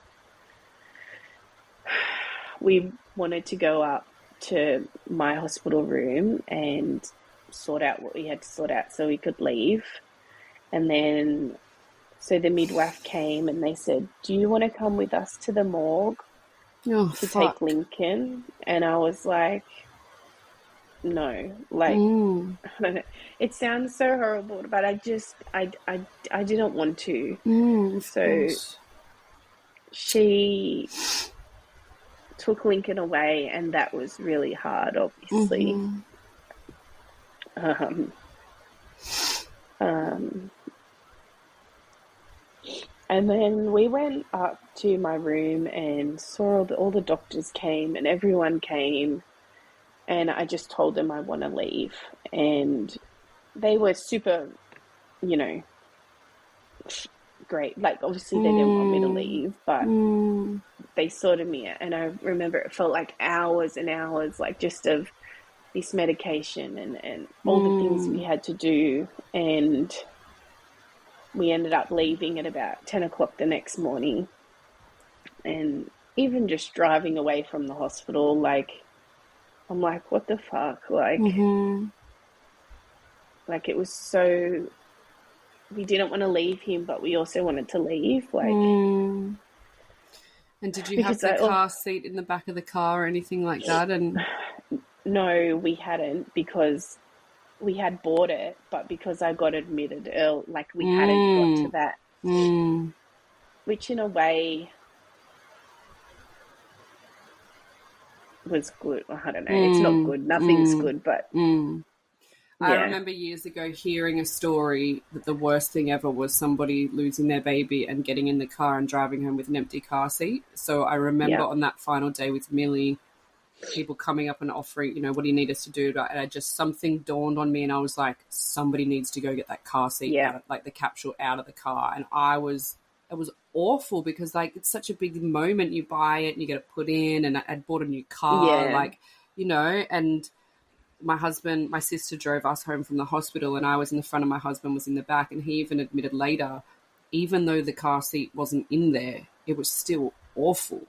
we wanted to go up to my hospital room and sort out what we had to sort out so we could leave. And then, so the midwife came and they said, do you want to come with us to the morgue to take Lincoln? And I was like, no, like, I don't know. It sounds so horrible, but I didn't want to. So she took Lincoln away, and that was really hard, obviously. And then we went up to my room and saw all the doctors came and everyone came, and I just told them I want to leave, and they were super, you know, great. Like obviously they didn't want me to leave, but they sorted me out. And I remember it felt like hours and hours, like just of this medication and all the things we had to do. And we ended up leaving at about 10 o'clock the next morning. And even just driving away from the hospital, like, I'm like, what the fuck? Like, like it was so, we didn't want to leave him, but we also wanted to leave. Like, and did you have the car seat in the back of the car or anything like that? And no, we hadn't, because we had bought it, but because I got admitted early, like we hadn't got to that, which in a way was good. I don't know. It's not good. Nothing's good, but I remember years ago hearing a story that the worst thing ever was somebody losing their baby and getting in the car and driving home with an empty car seat. So I remember on that final day with Milli, people coming up and offering, you know, what do you need us to do? And something dawned on me, and I was like, somebody needs to go get that car seat, like the capsule out of the car. And it was awful because like it's such a big moment. You buy it and you get it put in, and I'd bought a new car, like, you know, and my sister drove us home from the hospital, and I was in the front and my husband was in the back, and he even admitted later, even though the car seat wasn't in there, it was still awful.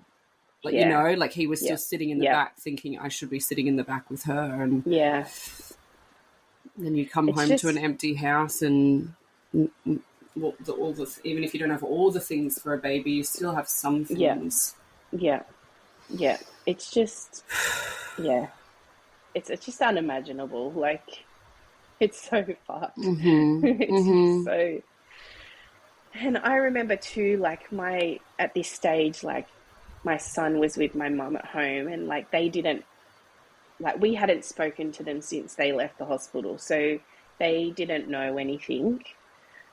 Like, you know, like he was still sitting in the back thinking I should be sitting in the back with her. And then you come home to an empty house and even if you don't have all the things for a baby, you still have some things. Yeah. It's just, it's just unimaginable. Like, it's so fucked. It's so... And I remember too, like, at this stage, like, my son was with my mum at home, and like we hadn't spoken to them since they left the hospital, so they didn't know anything.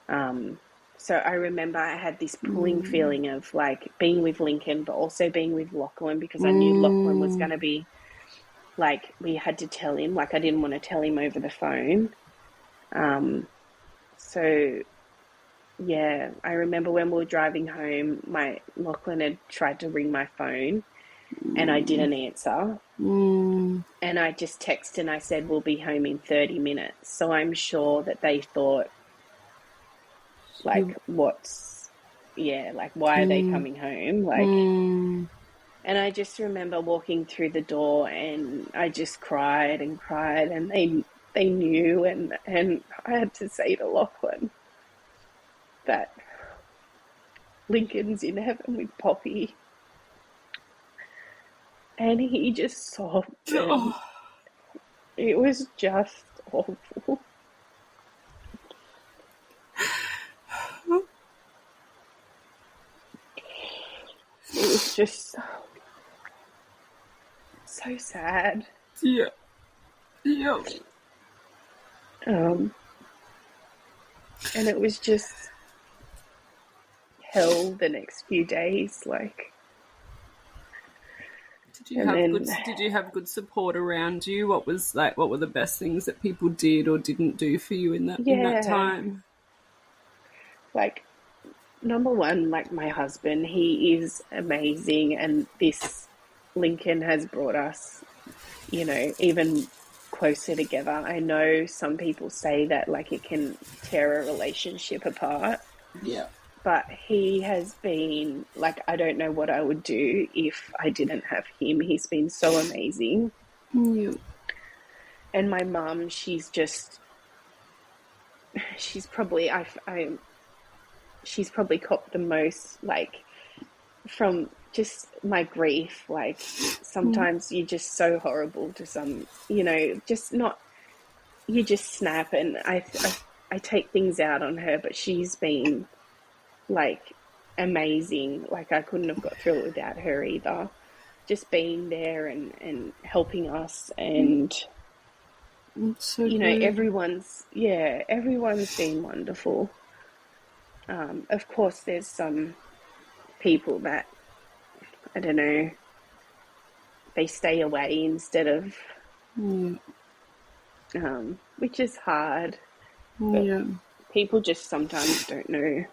So I remember I had this pulling feeling of like being with Lincoln, but also being with Lachlan, because I knew Lachlan was going to be like, we had to tell him, like I didn't want to tell him over the phone. So yeah, I remember when we were driving home, Lachlan had tried to ring my phone and I didn't answer. And I just texted and I said, we'll be home in 30 minutes. So I'm sure that they thought, like, why are they coming home? Like, and I just remember walking through the door and I just cried, and they knew, and I had to say to Lachlan that Lincoln's in heaven with Poppy, and he just sobbed. It was just awful. It was just so sad. Yeah. And it was just hell the next few days. Like, did you have good support around you? What were the best things that people did or didn't do for you in that time? Like, number one, like, my husband, he is amazing, and this Lincoln has brought us, you know, even closer together. I know some people say that, like, it can tear a relationship apart. Yeah. But he has been, like, I don't know what I would do if I didn't have him. He's been so amazing. Yeah. And my mum, she's probably copped the most, like, from just my grief. Like, sometimes you're just so horrible to some, you know, you just snap, and I take things out on her, but she's been, like, amazing. Like, I couldn't have got through it without her either. Just being there and helping us, and so you know, everyone's been wonderful. Of course, there's some people that, I don't know, they stay away instead of, which is hard. But people just sometimes don't know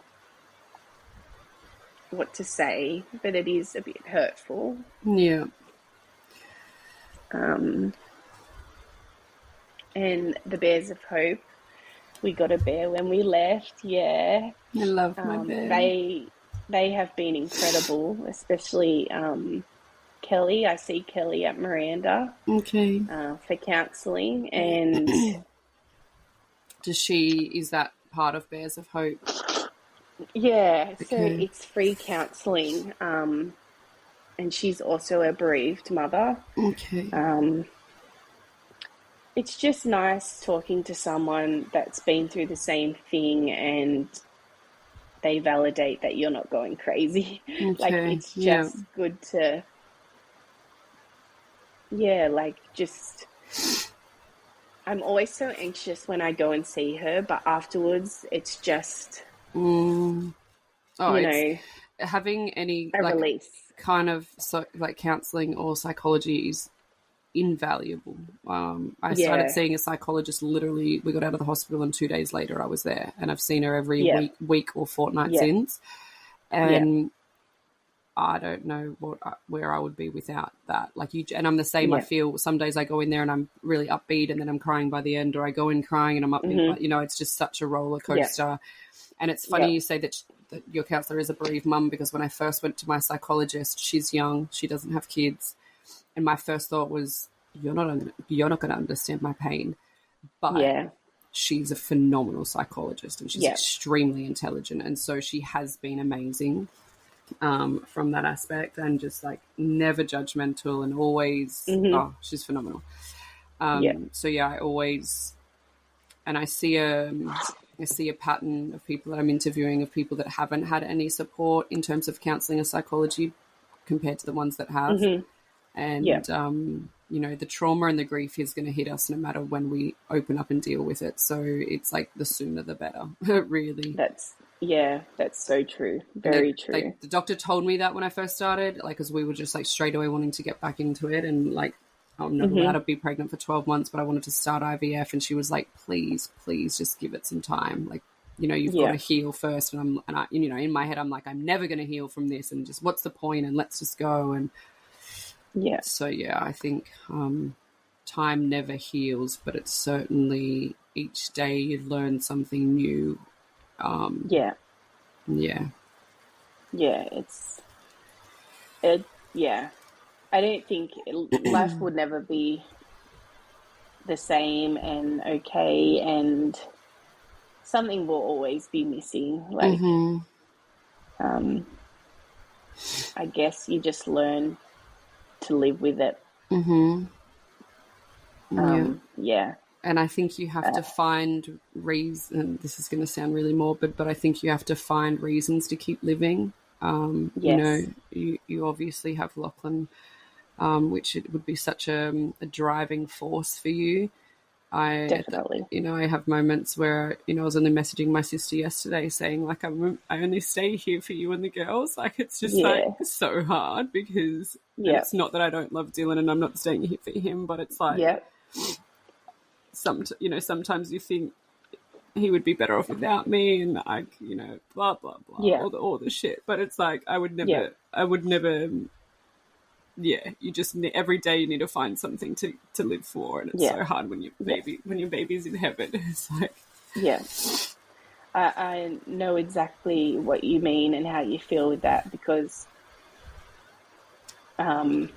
what to say, but it is a bit hurtful. Yeah. And the Bears of Hope, we got a bear when we left. Yeah, I love my bear. They have been incredible, especially Kelly. I see Kelly at Miranda. Okay. For counselling, and is that part of Bears of Hope? Yeah, so it's free counselling, and she's also a bereaved mother. Okay. It's just nice talking to someone that's been through the same thing and they validate that you're not going crazy. Okay. Like, it's just good to, I'm always so anxious when I go and see her, but afterwards it's just, having any release. Kind of counselling or psychology is invaluable. I started seeing a psychologist literally, we got out of the hospital and 2 days later I was there, and I've seen her every week or fortnight since, and I don't know where I would be without that. Like, and I'm the same. I feel some days I go in there and I'm really upbeat and then I'm crying by the end, or I go in crying and I'm upbeat, but, you know, it's just such a roller coaster. And it's funny you say that that your counsellor is a bereaved mum, because when I first went to my psychologist, she's young, she doesn't have kids, and my first thought was, you're not going to understand my pain. But she's a phenomenal psychologist, and she's extremely intelligent, and so she has been amazing from that aspect, and just like never judgmental, and always she's phenomenal. So I always, and I see a pattern of people that I'm interviewing, of people that haven't had any support in terms of counselling or psychology compared to the ones that have. And you know, the trauma and the grief is going to hit us no matter when we open up and deal with it. So it's like the sooner the better, really. That's so true. Very true. The doctor told me that when I first started, like, because we were just like straight away wanting to get back into it, and like, I'm not allowed to be pregnant for 12 months, but I wanted to start IVF, and she was like, please just give it some time. Like, you know, you've got to heal first. And I, you know, in my head, I'm like, I'm never going to heal from this, and just what's the point? And let's just go. And so I think time never heals, but it's certainly each day you learn something new. I don't think life would never be the same and okay, and something will always be missing. Like, I guess you just learn to live with it. And I think you have to find reason. This is going to sound really morbid, but I think you have to find reasons to keep living. You know, you obviously have Lachlan, which it would be such a driving force for you. Definitely. You know, I have moments where, you know, I was only messaging my sister yesterday saying, like, I only stay here for you and the girls. Like, it's just like so hard, because it's not that I don't love Dylan and I'm not staying here for him, but it's like, sometimes you think he would be better off without me, and like, you know, blah blah blah, all the shit. But it's like I would never. You just every day you need to find something to live for, and it's so hard when your baby's in heaven. It's like I know exactly what you mean and how you feel with that, because and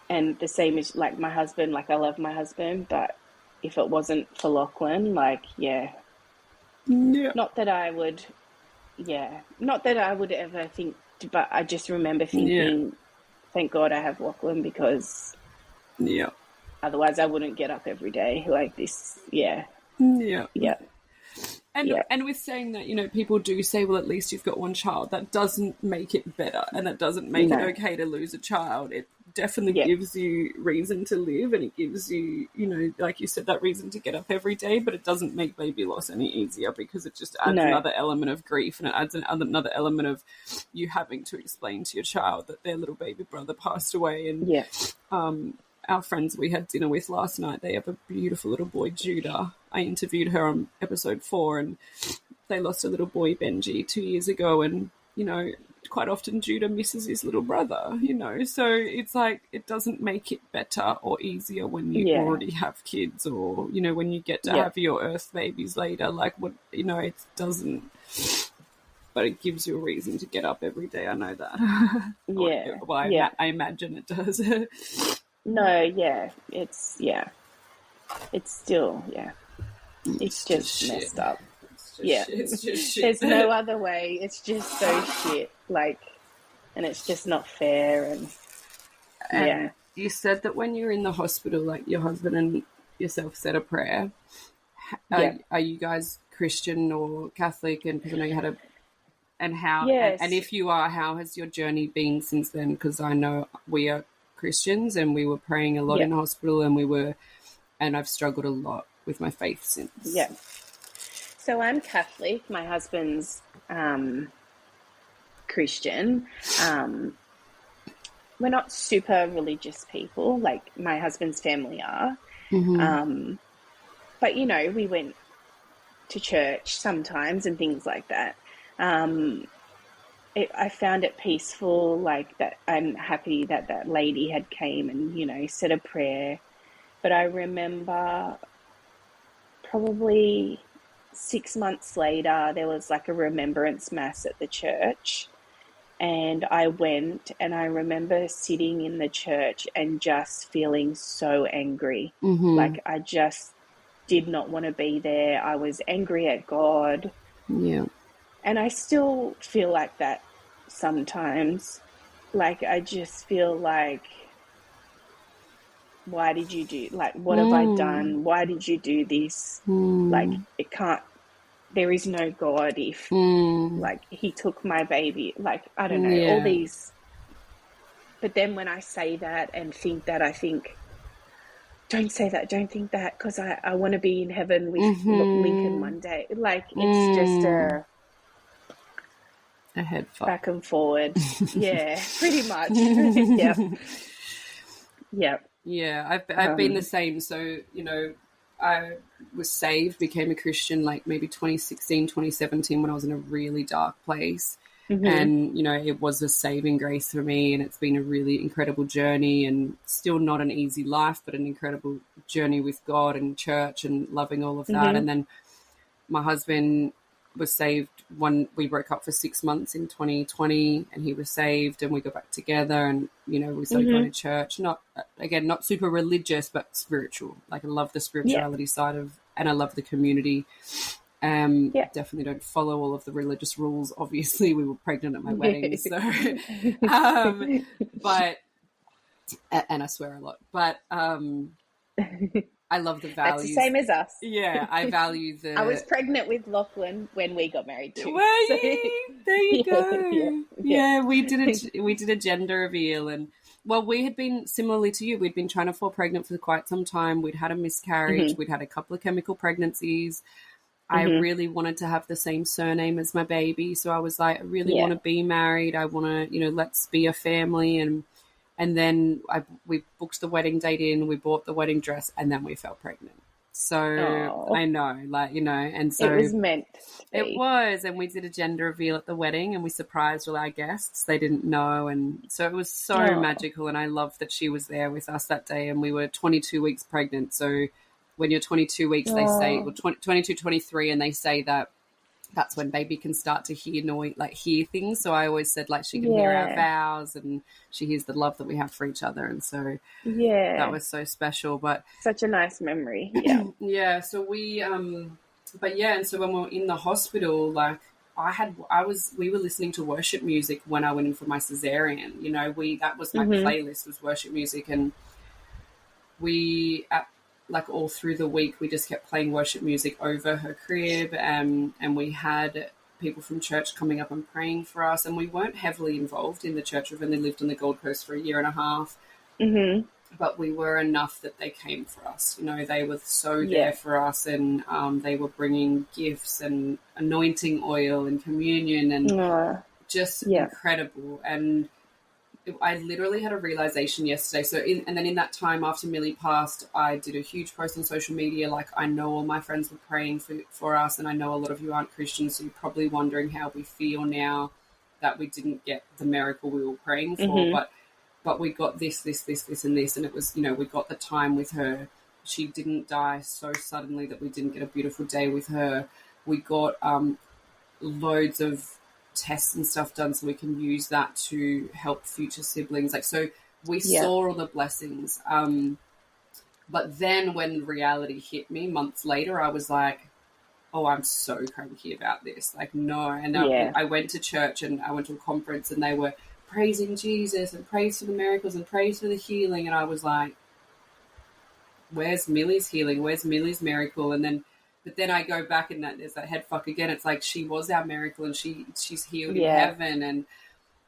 the same is like my husband. Like, I love my husband, but if it wasn't for Lachlan, like, not that I would ever think, but I just remember thinking, thank God I have Lachlan, because otherwise I wouldn't get up every day like this. And with saying that, you know, people do say, well, at least you've got one child. That doesn't make it better, and that doesn't make it okay to lose a child. It definitely gives you reason to live, and it gives you, you know, like you said, that reason to get up every day, but it doesn't make baby loss any easier, because it just adds another element of grief, and it adds another element of you having to explain to your child that their little baby brother passed away. And our friends we had dinner with last night, they have a beautiful little boy, Judah. I interviewed her on episode 4, and they lost a little boy, Benji, 2 years ago. And, you know, quite often Judah misses his little brother, you know. So it's like, it doesn't make it better or easier when you already have kids, or, you know, when you get to have your earth babies later. Like, what, you know, it doesn't, but it gives you a reason to get up every day. I know that. I imagine it does. It's still, it's just messed up. It's just shit. There's no other way. It's just so shit. Like, and it's just not fair. And you said that when you're in the hospital, like, your husband and yourself said a prayer. Are you guys Christian or Catholic? And because I know you had and if you are, how has your journey been since then? Because I know we are Christians, and we were praying a lot in hospital, and I've struggled a lot with my faith since. So I'm Catholic. My husband's Christian. We're not super religious people, like my husband's family are. But, you know, we went to church sometimes and things like that. I found it peaceful, like that. I'm happy that lady had came and, you know, said a prayer. But I remember probably 6 months later, there was like a remembrance mass at the church. And I went, and I remember sitting in the church and just feeling so angry. Like I just did not want to be there. I was angry at God. Yeah. And I still feel like that sometimes. Like I just feel like, why did you do, like, what have I done? Why did you do this? Like, it can't, there is no God if, like, he took my baby. Like, I don't know, all these. But then when I say that and think that, I think, don't say that, don't think that, because I want to be in heaven with Lincoln one day. Like, it's just a head fuck. Back and forward. Yeah, pretty much. Yep. Yep. Yeah, I've been the same. So, you know, I was saved, became a Christian like maybe 2016, 2017 when I was in a really dark place. And, you know, it was a saving grace for me, and it's been a really incredible journey, and still not an easy life, but an incredible journey with God and church and loving all of that. And then my husband was saved when we broke up for 6 months in 2020, and he was saved, and we got back together, and, you know, we started going to church. Not super religious, but spiritual. Like, I love the spirituality side of, and I love the community. Definitely don't follow all of the religious rules. Obviously, we were pregnant at my wedding, so but and I swear a lot, but I love the values. That's the same as us. Yeah, I value the. I was pregnant with Lachlan when we got married too. Were you? There you go. Yeah, we did a gender reveal, and well, we had been similarly to you. We'd been trying to fall pregnant for quite some time. We'd had a miscarriage. We'd had a couple of chemical pregnancies. I really wanted to have the same surname as my baby, so I was like, I really want to be married. I want to, you know, let's be a family, and then we booked the wedding date in, we bought the wedding dress, and then we fell pregnant. So I know, like, you know, and so it was meant to be. It was, and we did a gender reveal at the wedding, and we surprised all our guests. They didn't know, and so it was so magical, and I loved that she was there with us that day, and we were 22 weeks pregnant. So when you're 22 weeks, they say, well, 22, 23, and they say that that's when baby can start to hear things. So I always said, like, she can hear our vows, and she hears the love that we have for each other. And so that was so special. But such a nice memory. Yeah. So we, and so when we were in the hospital, like, we were listening to worship music when I went in for my cesarean. You know, that was my playlist, was worship music, and like all through the week, we just kept playing worship music over her crib, and we had people from church coming up and praying for us, and we weren't heavily involved in the church. We've only lived on the Gold Coast for a year and a half, but we were enough that they came for us. You know, they were so there for us, and they were bringing gifts and anointing oil and communion, and just incredible. And I literally had a realization yesterday. So, and then in that time after Milli passed, I did a huge post on social media. Like, I know all my friends were praying for us, and I know a lot of you aren't Christians, so you're probably wondering how we feel now that we didn't get the miracle we were praying for. But we got this, and this, and it was, you know, we got the time with her. She didn't die so suddenly that we didn't get a beautiful day with her. We got loads of tests and stuff done so we can use that to help future siblings. Like, so we saw all the blessings. But then when reality hit me months later, I was like, oh, I'm so cranky about this. Like, no. And I went to church, and I went to a conference, and they were praising Jesus and praise for the miracles and praise for the healing. And I was like, where's Milli's healing? Where's Milli's miracle? But then I go back, and there's that head fuck again. It's like, she was our miracle, and she's healed in heaven, and,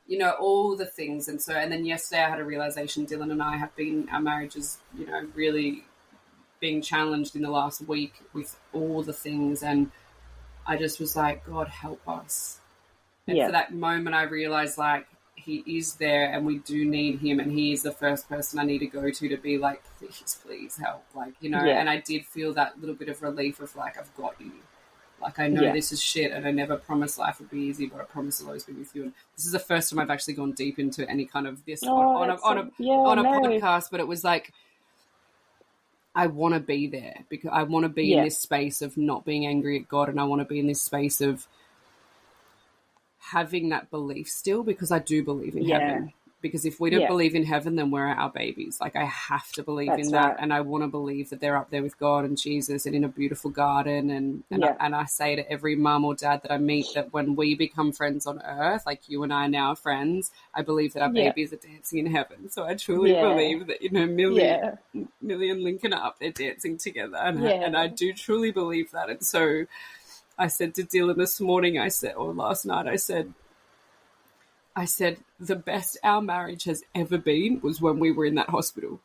you know, all the things. And then yesterday I had a realization. Dylan and I have been, our marriage is, you know, really being challenged in the last week with all the things. And I just was like, God, help us. And for that moment, I realized, like, he is there, and we do need him, and he is the first person I need to go to be like, please help, like, you know. And I did feel that little bit of relief of, like, I've got you. Like, I know this is shit, and I never promised life would be easy, but I promise I'll always be with you. And this is the first time I've actually gone deep into any kind of this on a podcast, but it was like, I want to be there, because I want to be in this space of not being angry at God, and I want to be in this space of having that belief still, because I do believe in heaven. Because if we don't believe in heaven, then we're our babies. Like, I have to believe in that, and I want to believe that they're up there with God and Jesus and in a beautiful garden. And I say to every mum or dad that I meet that when we become friends on earth, like you and I now are friends, I believe that our babies are dancing in heaven. So I truly believe that, Milli and Lincoln are up there dancing together, and I do truly believe that. And so I said to Dylan this morning, last night, I said, the best our marriage has ever been was when we were in that hospital,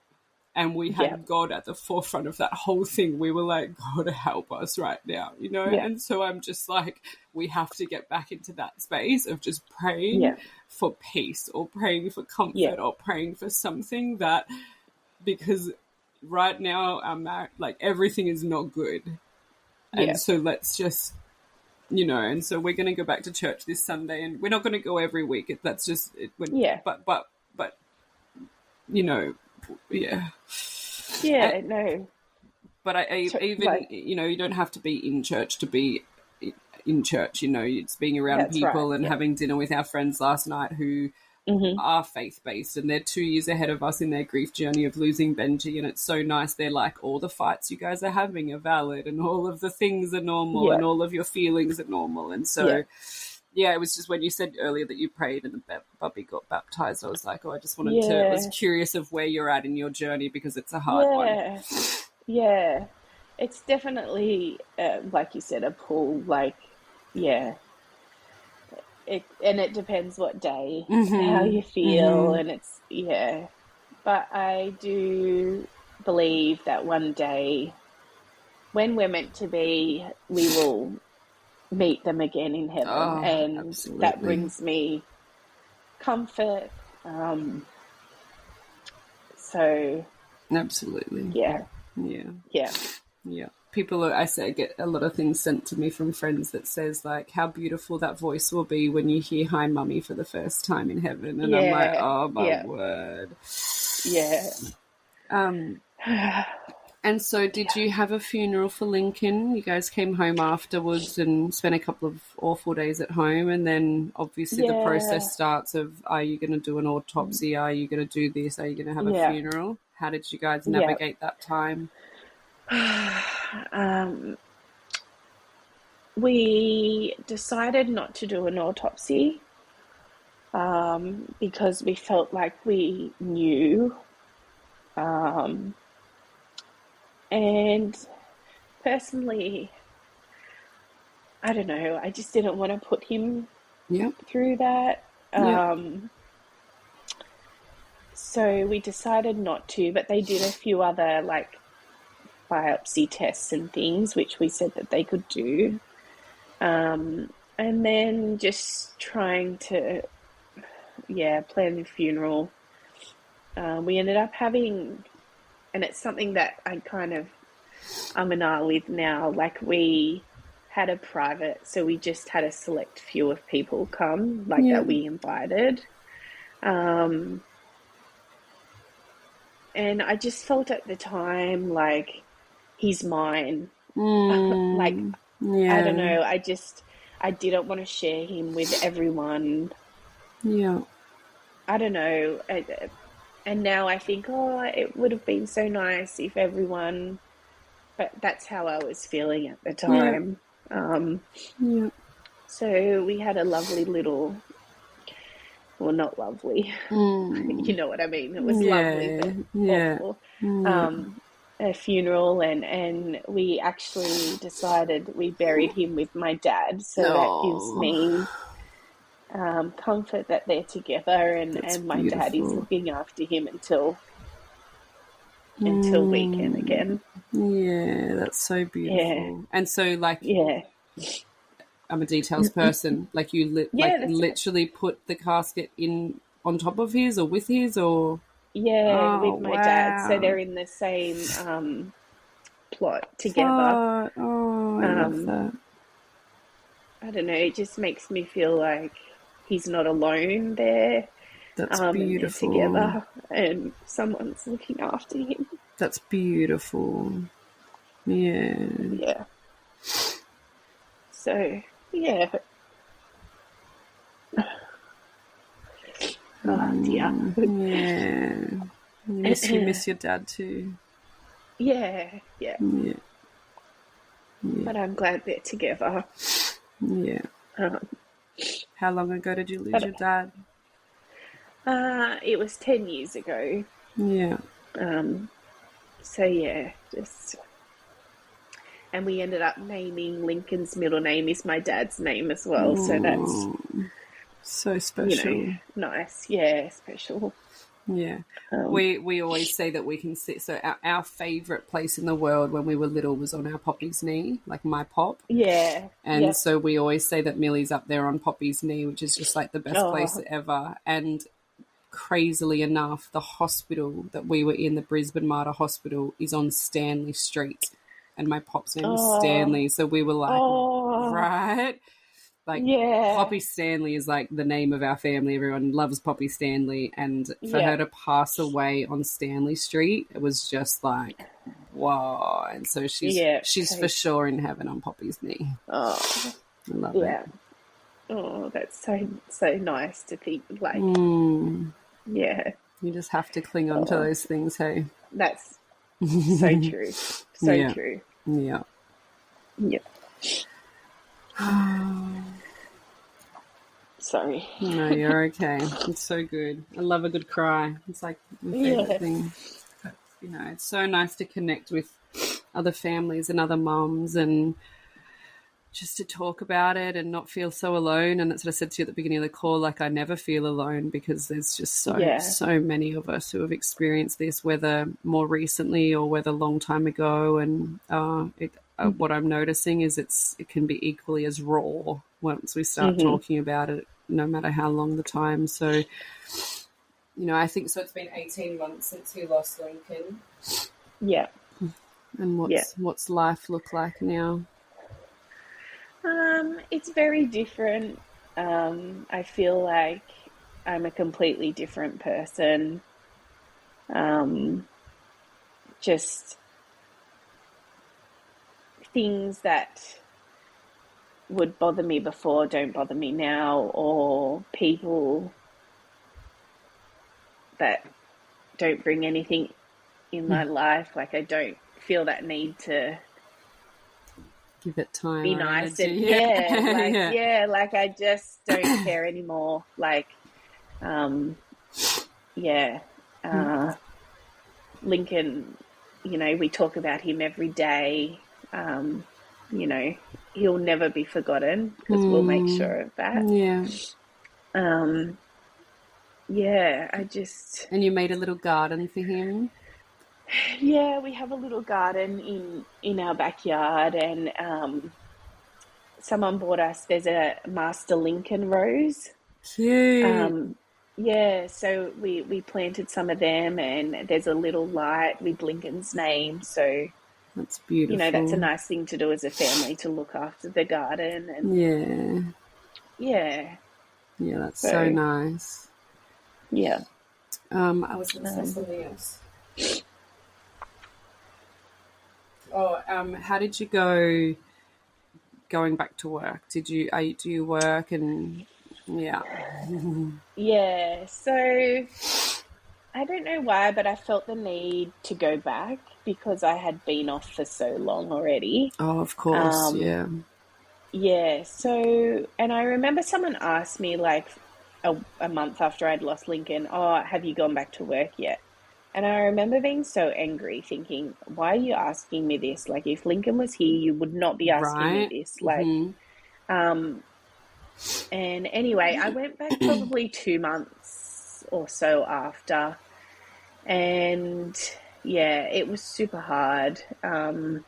and we had God at the forefront of that whole thing. We were like, God, help us right now, And so I'm just like, we have to get back into that space of just praying for peace, or praying for comfort, or praying for something because right now our marriage, like, everything is not good. And so let's just, and so we're going to go back to church this Sunday, and we're not going to go every week. That's just it. But no. But I even, you don't have to be in church to be in church. It's being around people and having dinner with our friends last night who are faith-based, and they're 2 years ahead of us in their grief journey of losing Benji, and it's so nice. They're like, all the fights you guys are having are valid, and all of the things are normal, and all of your feelings are normal. And so it was just when you said earlier that you prayed and the Bubby got baptized, I was like, I just wanted to, I was curious of where you're at in your journey, because it's a hard one. It's definitely like you said, a pull, it depends what day, how you feel, and it's, But I do believe that one day, when we're meant to be, we will meet them again in heaven. And absolutely. That brings me comfort. So. Absolutely. Yeah. People I get a lot of things sent to me from friends that says, like, how beautiful that voice will be when you hear "Hi, Mummy" for the first time in heaven, and I'm like, oh my word. And so, did you have a funeral for Lincoln? You guys came home afterwards and spent a couple of awful days at home, and then obviously the process starts of, are you going to do an autopsy? Are you going to do this? Are you going to have a funeral? How did you guys navigate that time? We decided not to do an autopsy because we felt like we knew, and personally, I don't know, I just didn't want to put him through that. So we decided not to, but they did a few other biopsy tests and things, which we said that they could do. And then just trying to, plan the funeral. We ended up having, and it's something that I kind of and ah with now, we had a private, so we just had a select few of people come, that we invited. And I just felt at the time he's mine. I don't know. I didn't want to share him with everyone. Yeah. I don't know. And now I think, it would have been so nice if everyone, but that's how I was feeling at the time. So we had a lovely little, well, not lovely. You know what I mean? It was lovely, but awful. A funeral, and we actually decided we buried him with my dad, so that gives me comfort that they're together, and my dad is looking after him until we can again. Yeah, that's so beautiful. And so I'm a details person. You literally put the casket in on top of his or with his, or with my dad. So they're in the same plot together. I love that. I don't know, it just makes me feel like he's not alone there. That's And they're beautiful. together and someone's looking after him. That's beautiful. Yeah. Yeah. So, yeah. Oh, dear. Yeah. You miss your dad too. Yeah. Yeah. But I'm glad they're together. Yeah. How long ago did you lose your dad? It was 10 years ago. Yeah. So, yeah, just... And we ended up naming Lincoln's middle name is my dad's name as well. So that's... So special. You know, nice. Yeah, special. Yeah. We always say that we can sit... So our favourite place in the world when we were little was on our Poppy's knee, like my pop. Yeah. And so we always say that Millie's up there on Poppy's knee, which is just like the best place ever. And crazily enough, the hospital that we were in, the Brisbane Mater Hospital, is on Stanley Street. And my pop's name is Stanley. So we were like, right? Like, Poppy Stanley is like the name of our family. Everyone loves Poppy Stanley. And for her to pass away on Stanley Street, it was just like, wow. And so she's for sure in heaven on Poppy's knee. Oh, I love it. Oh, that's so nice to think. Like, yeah. You just have to cling on to those things, hey? That's so true. So true. Yeah. Yeah. Sorry. No, you're okay. It's so good. I love a good cry. It's like my favourite thing. But, you know, it's so nice to connect with other families and other mums and just to talk about it and not feel so alone. And that's what I said to you at the beginning of the call, like I never feel alone because there's just so many of us who have experienced this, whether more recently or whether a long time ago. And what I'm noticing is it can be equally as raw once we start talking about it, no matter how long the time. So, you know, I think so. It's been 18 months since you lost Lincoln. Yeah. And what's life look like now? It's very different. I feel like I'm a completely different person. Just things that would bother me before don't bother me now, or people that don't bring anything in my life. Like I don't feel that need to give it time, be nice and like I just don't care anymore. Like, Lincoln, you know, we talk about him every day. You know, he'll never be forgotten because we'll make sure of that. And you made a little garden for him. Yeah, we have a little garden in our backyard, and someone bought us, there's a Master Lincoln rose. Cute. So we planted some of them, and there's a little light with Lincoln's name. So that's beautiful. You know, that's a nice thing to do as a family, to look after the garden. And that's so nice. Yeah. I was going to say something else. How did you going back to work? Do you work and Yeah, so I don't know why, but I felt the need to go back because I had been off for so long already. Oh, of course, Yeah, so, and I remember someone asked me like a month after I'd lost Lincoln, have you gone back to work yet? And I remember being so angry, thinking, why are you asking me this? Like, if Lincoln was here, you would not be asking me this. Like, and anyway, I went back probably 2 months or so after. And, it was super hard. I'm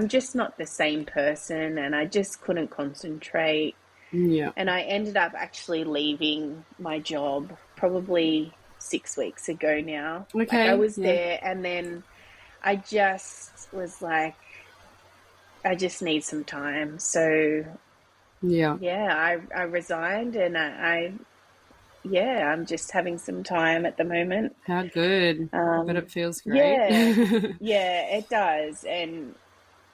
just not the same person, and I just couldn't concentrate. Yeah. And I ended up actually leaving my job probably 6 weeks ago now. Okay. Like I was there, and then I just was like, I just need some time. So I resigned, and I yeah, I'm just having some time at the moment. How good. But it feels great. Yeah, yeah, it does. And,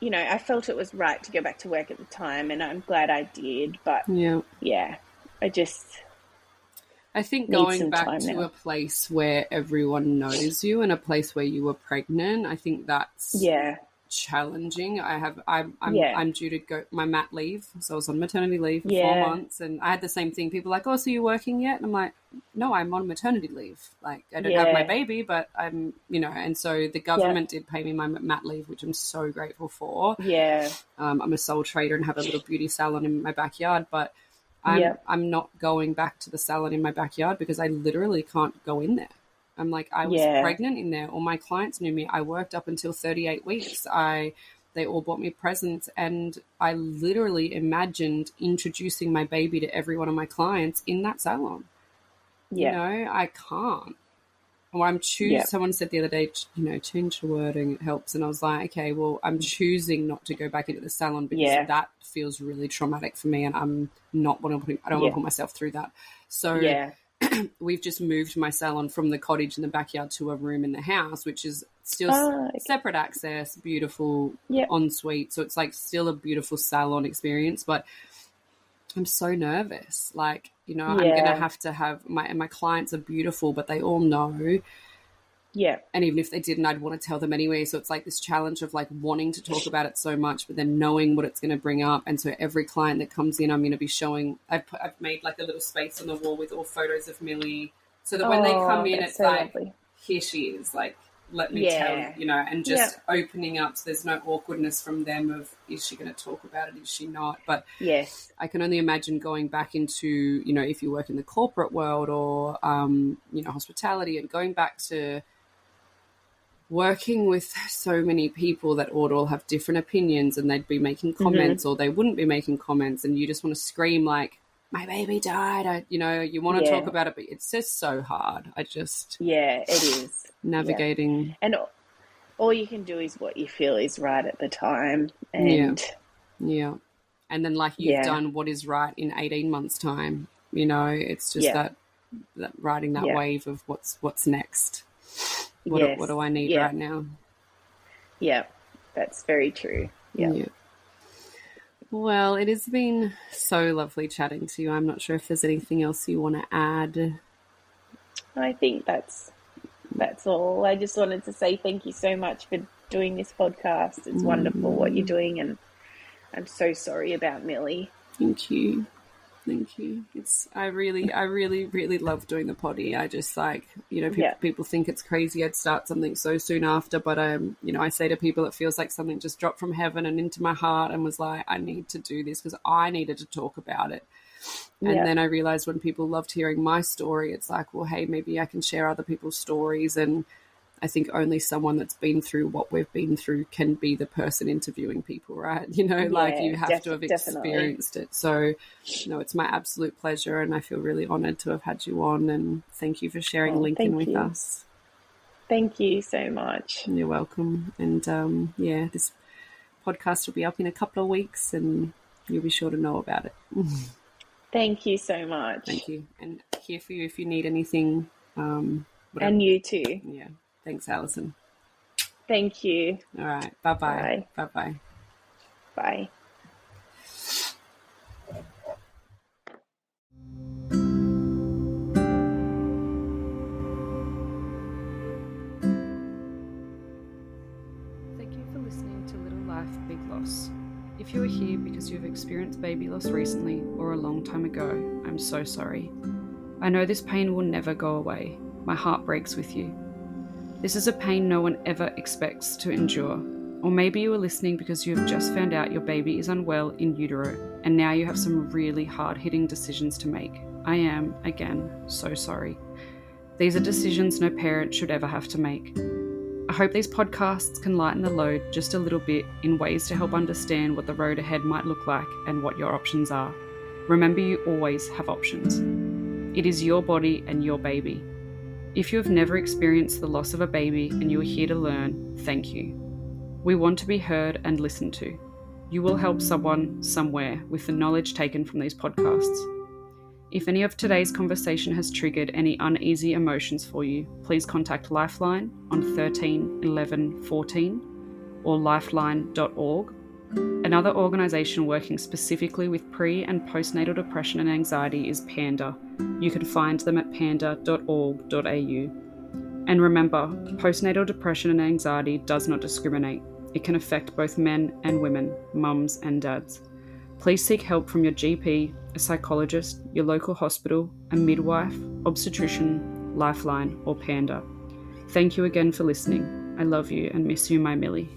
you know, I felt it was right to go back to work at the time, and I'm glad I did. But Yeah. yeah, I just I think need going some back time to now. a place where everyone knows you and a place where you were pregnant, I think that's Yeah, challenging. yeah, I'm due to go my mat leave, so I was on maternity leave for yeah, 4 months, and I had the same thing. People are like, "Oh, so you're working yet?" And I'm like, "No, I'm on maternity leave. Like, I don't have my yeah, baby, but I'm, you know." And so the yeah, government did pay me my mat leave, which I'm so grateful for. yeah, I'm a sole trader and have a little beauty salon in my backyard, but yeah. I'm not going back to the salon in my backyard because I literally can't go in there. I'm like, I was Yeah, pregnant in there. All my clients knew me. I worked up until 38 weeks. They all bought me presents, and I literally imagined introducing my baby to every one of my clients in that salon. You yeah, know, I can't. Or yeah, someone said the other day, you know, change the wording, it helps. And I was like, okay, well, I'm choosing not to go back into the salon because yeah, that feels really traumatic for me, and I don't want to yeah, put myself through that. So yeah. we've just moved my salon from the cottage in the backyard to a room in the house, which is still Okay. separate access, beautiful Yeah, ensuite. So it's like still a beautiful salon experience, but I'm so nervous. Like, you know, I'm going yeah, to have my clients are beautiful, but they all know. yeah, And even if they didn't, I'd want to tell them anyway. So it's like this challenge of like wanting to talk about it so much, but then knowing what it's going to bring up. And so every client that comes in, I'm going to be showing, I've made like a little space on the wall with all photos of Millie, so that when they come oh, in, that's it's so like, lovely. here she is, like, let me tell you, Yeah, you know, and yeah, just opening up. So there's no awkwardness from them of, is she going to talk about it? Is she not? But yes, I can only imagine going back into, you know, if you work in the corporate world or, you know, hospitality, and going back to working with so many people that would all have different opinions, and they'd be making mm-hmm. comments or they wouldn't be making comments, and you just want to scream like, my baby died. You know, you want to talk Yeah, about it, but it's just so hard. I just yeah, it is. Yeah, navigating. and all you can do is what you feel is right at the time, Yeah. and Yeah. And then like you've yeah, done what is right in 18 months time, you know, it's just yeah, that riding that yeah, wave of what's next. What yes, do I need yeah, right now? yeah. That's very true. Yeah, Yeah. Well, it has been so lovely chatting to you. I'm not sure if there's anything else you want to add. I think that's all. I just wanted to say thank you so much for doing this podcast. It's wonderful what you're doing, and I'm so sorry about Millie. Thank you. Thank you. I really, really love doing the potty. I just like, you know, Yeah, people think it's crazy I'd start something so soon after, but you know, I say to people, it feels like something just dropped from heaven and into my heart, and was like, I need to do this because I needed to talk about it. And yeah, then I realized when people loved hearing my story, it's like, well, hey, maybe I can share other people's stories. And I think only someone that's been through what we've been through can be the person interviewing people, right? You know, like yeah, you have to have definitely. experienced it. So, no, it's my absolute pleasure, and I feel really honored to have had you on. And thank you for sharing Oh, Lincoln thank with you. us. Thank you so much. You're welcome. And yeah, this podcast will be up in a couple of weeks, and you'll be sure to know about it. Thank you so much. Thank you. And here for you if you need anything. Whatever. And you too. Yeah. Thanks, Alyson. Thank you. All right. Bye-bye. Bye. Bye-bye. Bye. Thank you for listening to Little Life, Big Loss. If you are here because you've experienced baby loss recently or a long time ago, I'm so sorry. I know this pain will never go away. My heart breaks with you. This is a pain no one ever expects to endure. Or maybe you are listening because you have just found out your baby is unwell in utero, and now you have some really hard-hitting decisions to make. I am, again, so sorry. These are decisions no parent should ever have to make. I hope these podcasts can lighten the load just a little bit in ways to help understand what the road ahead might look like and what your options are. Remember, you always have options. It is your body and your baby. If you have never experienced the loss of a baby and you are here to learn, thank you. We want to be heard and listened to. You will help someone somewhere with the knowledge taken from these podcasts. If any of today's conversation has triggered any uneasy emotions for you, please contact Lifeline on 13 11 14 or lifeline.org. Another organisation working specifically with pre- and postnatal depression and anxiety is PANDA. You can find them at panda.org.au. And remember, postnatal depression and anxiety does not discriminate. It can affect both men and women, mums and dads. Please seek help from your GP, a psychologist, your local hospital, a midwife, obstetrician, Lifeline, or PANDA. Thank you again for listening. I love you and miss you, my Milli.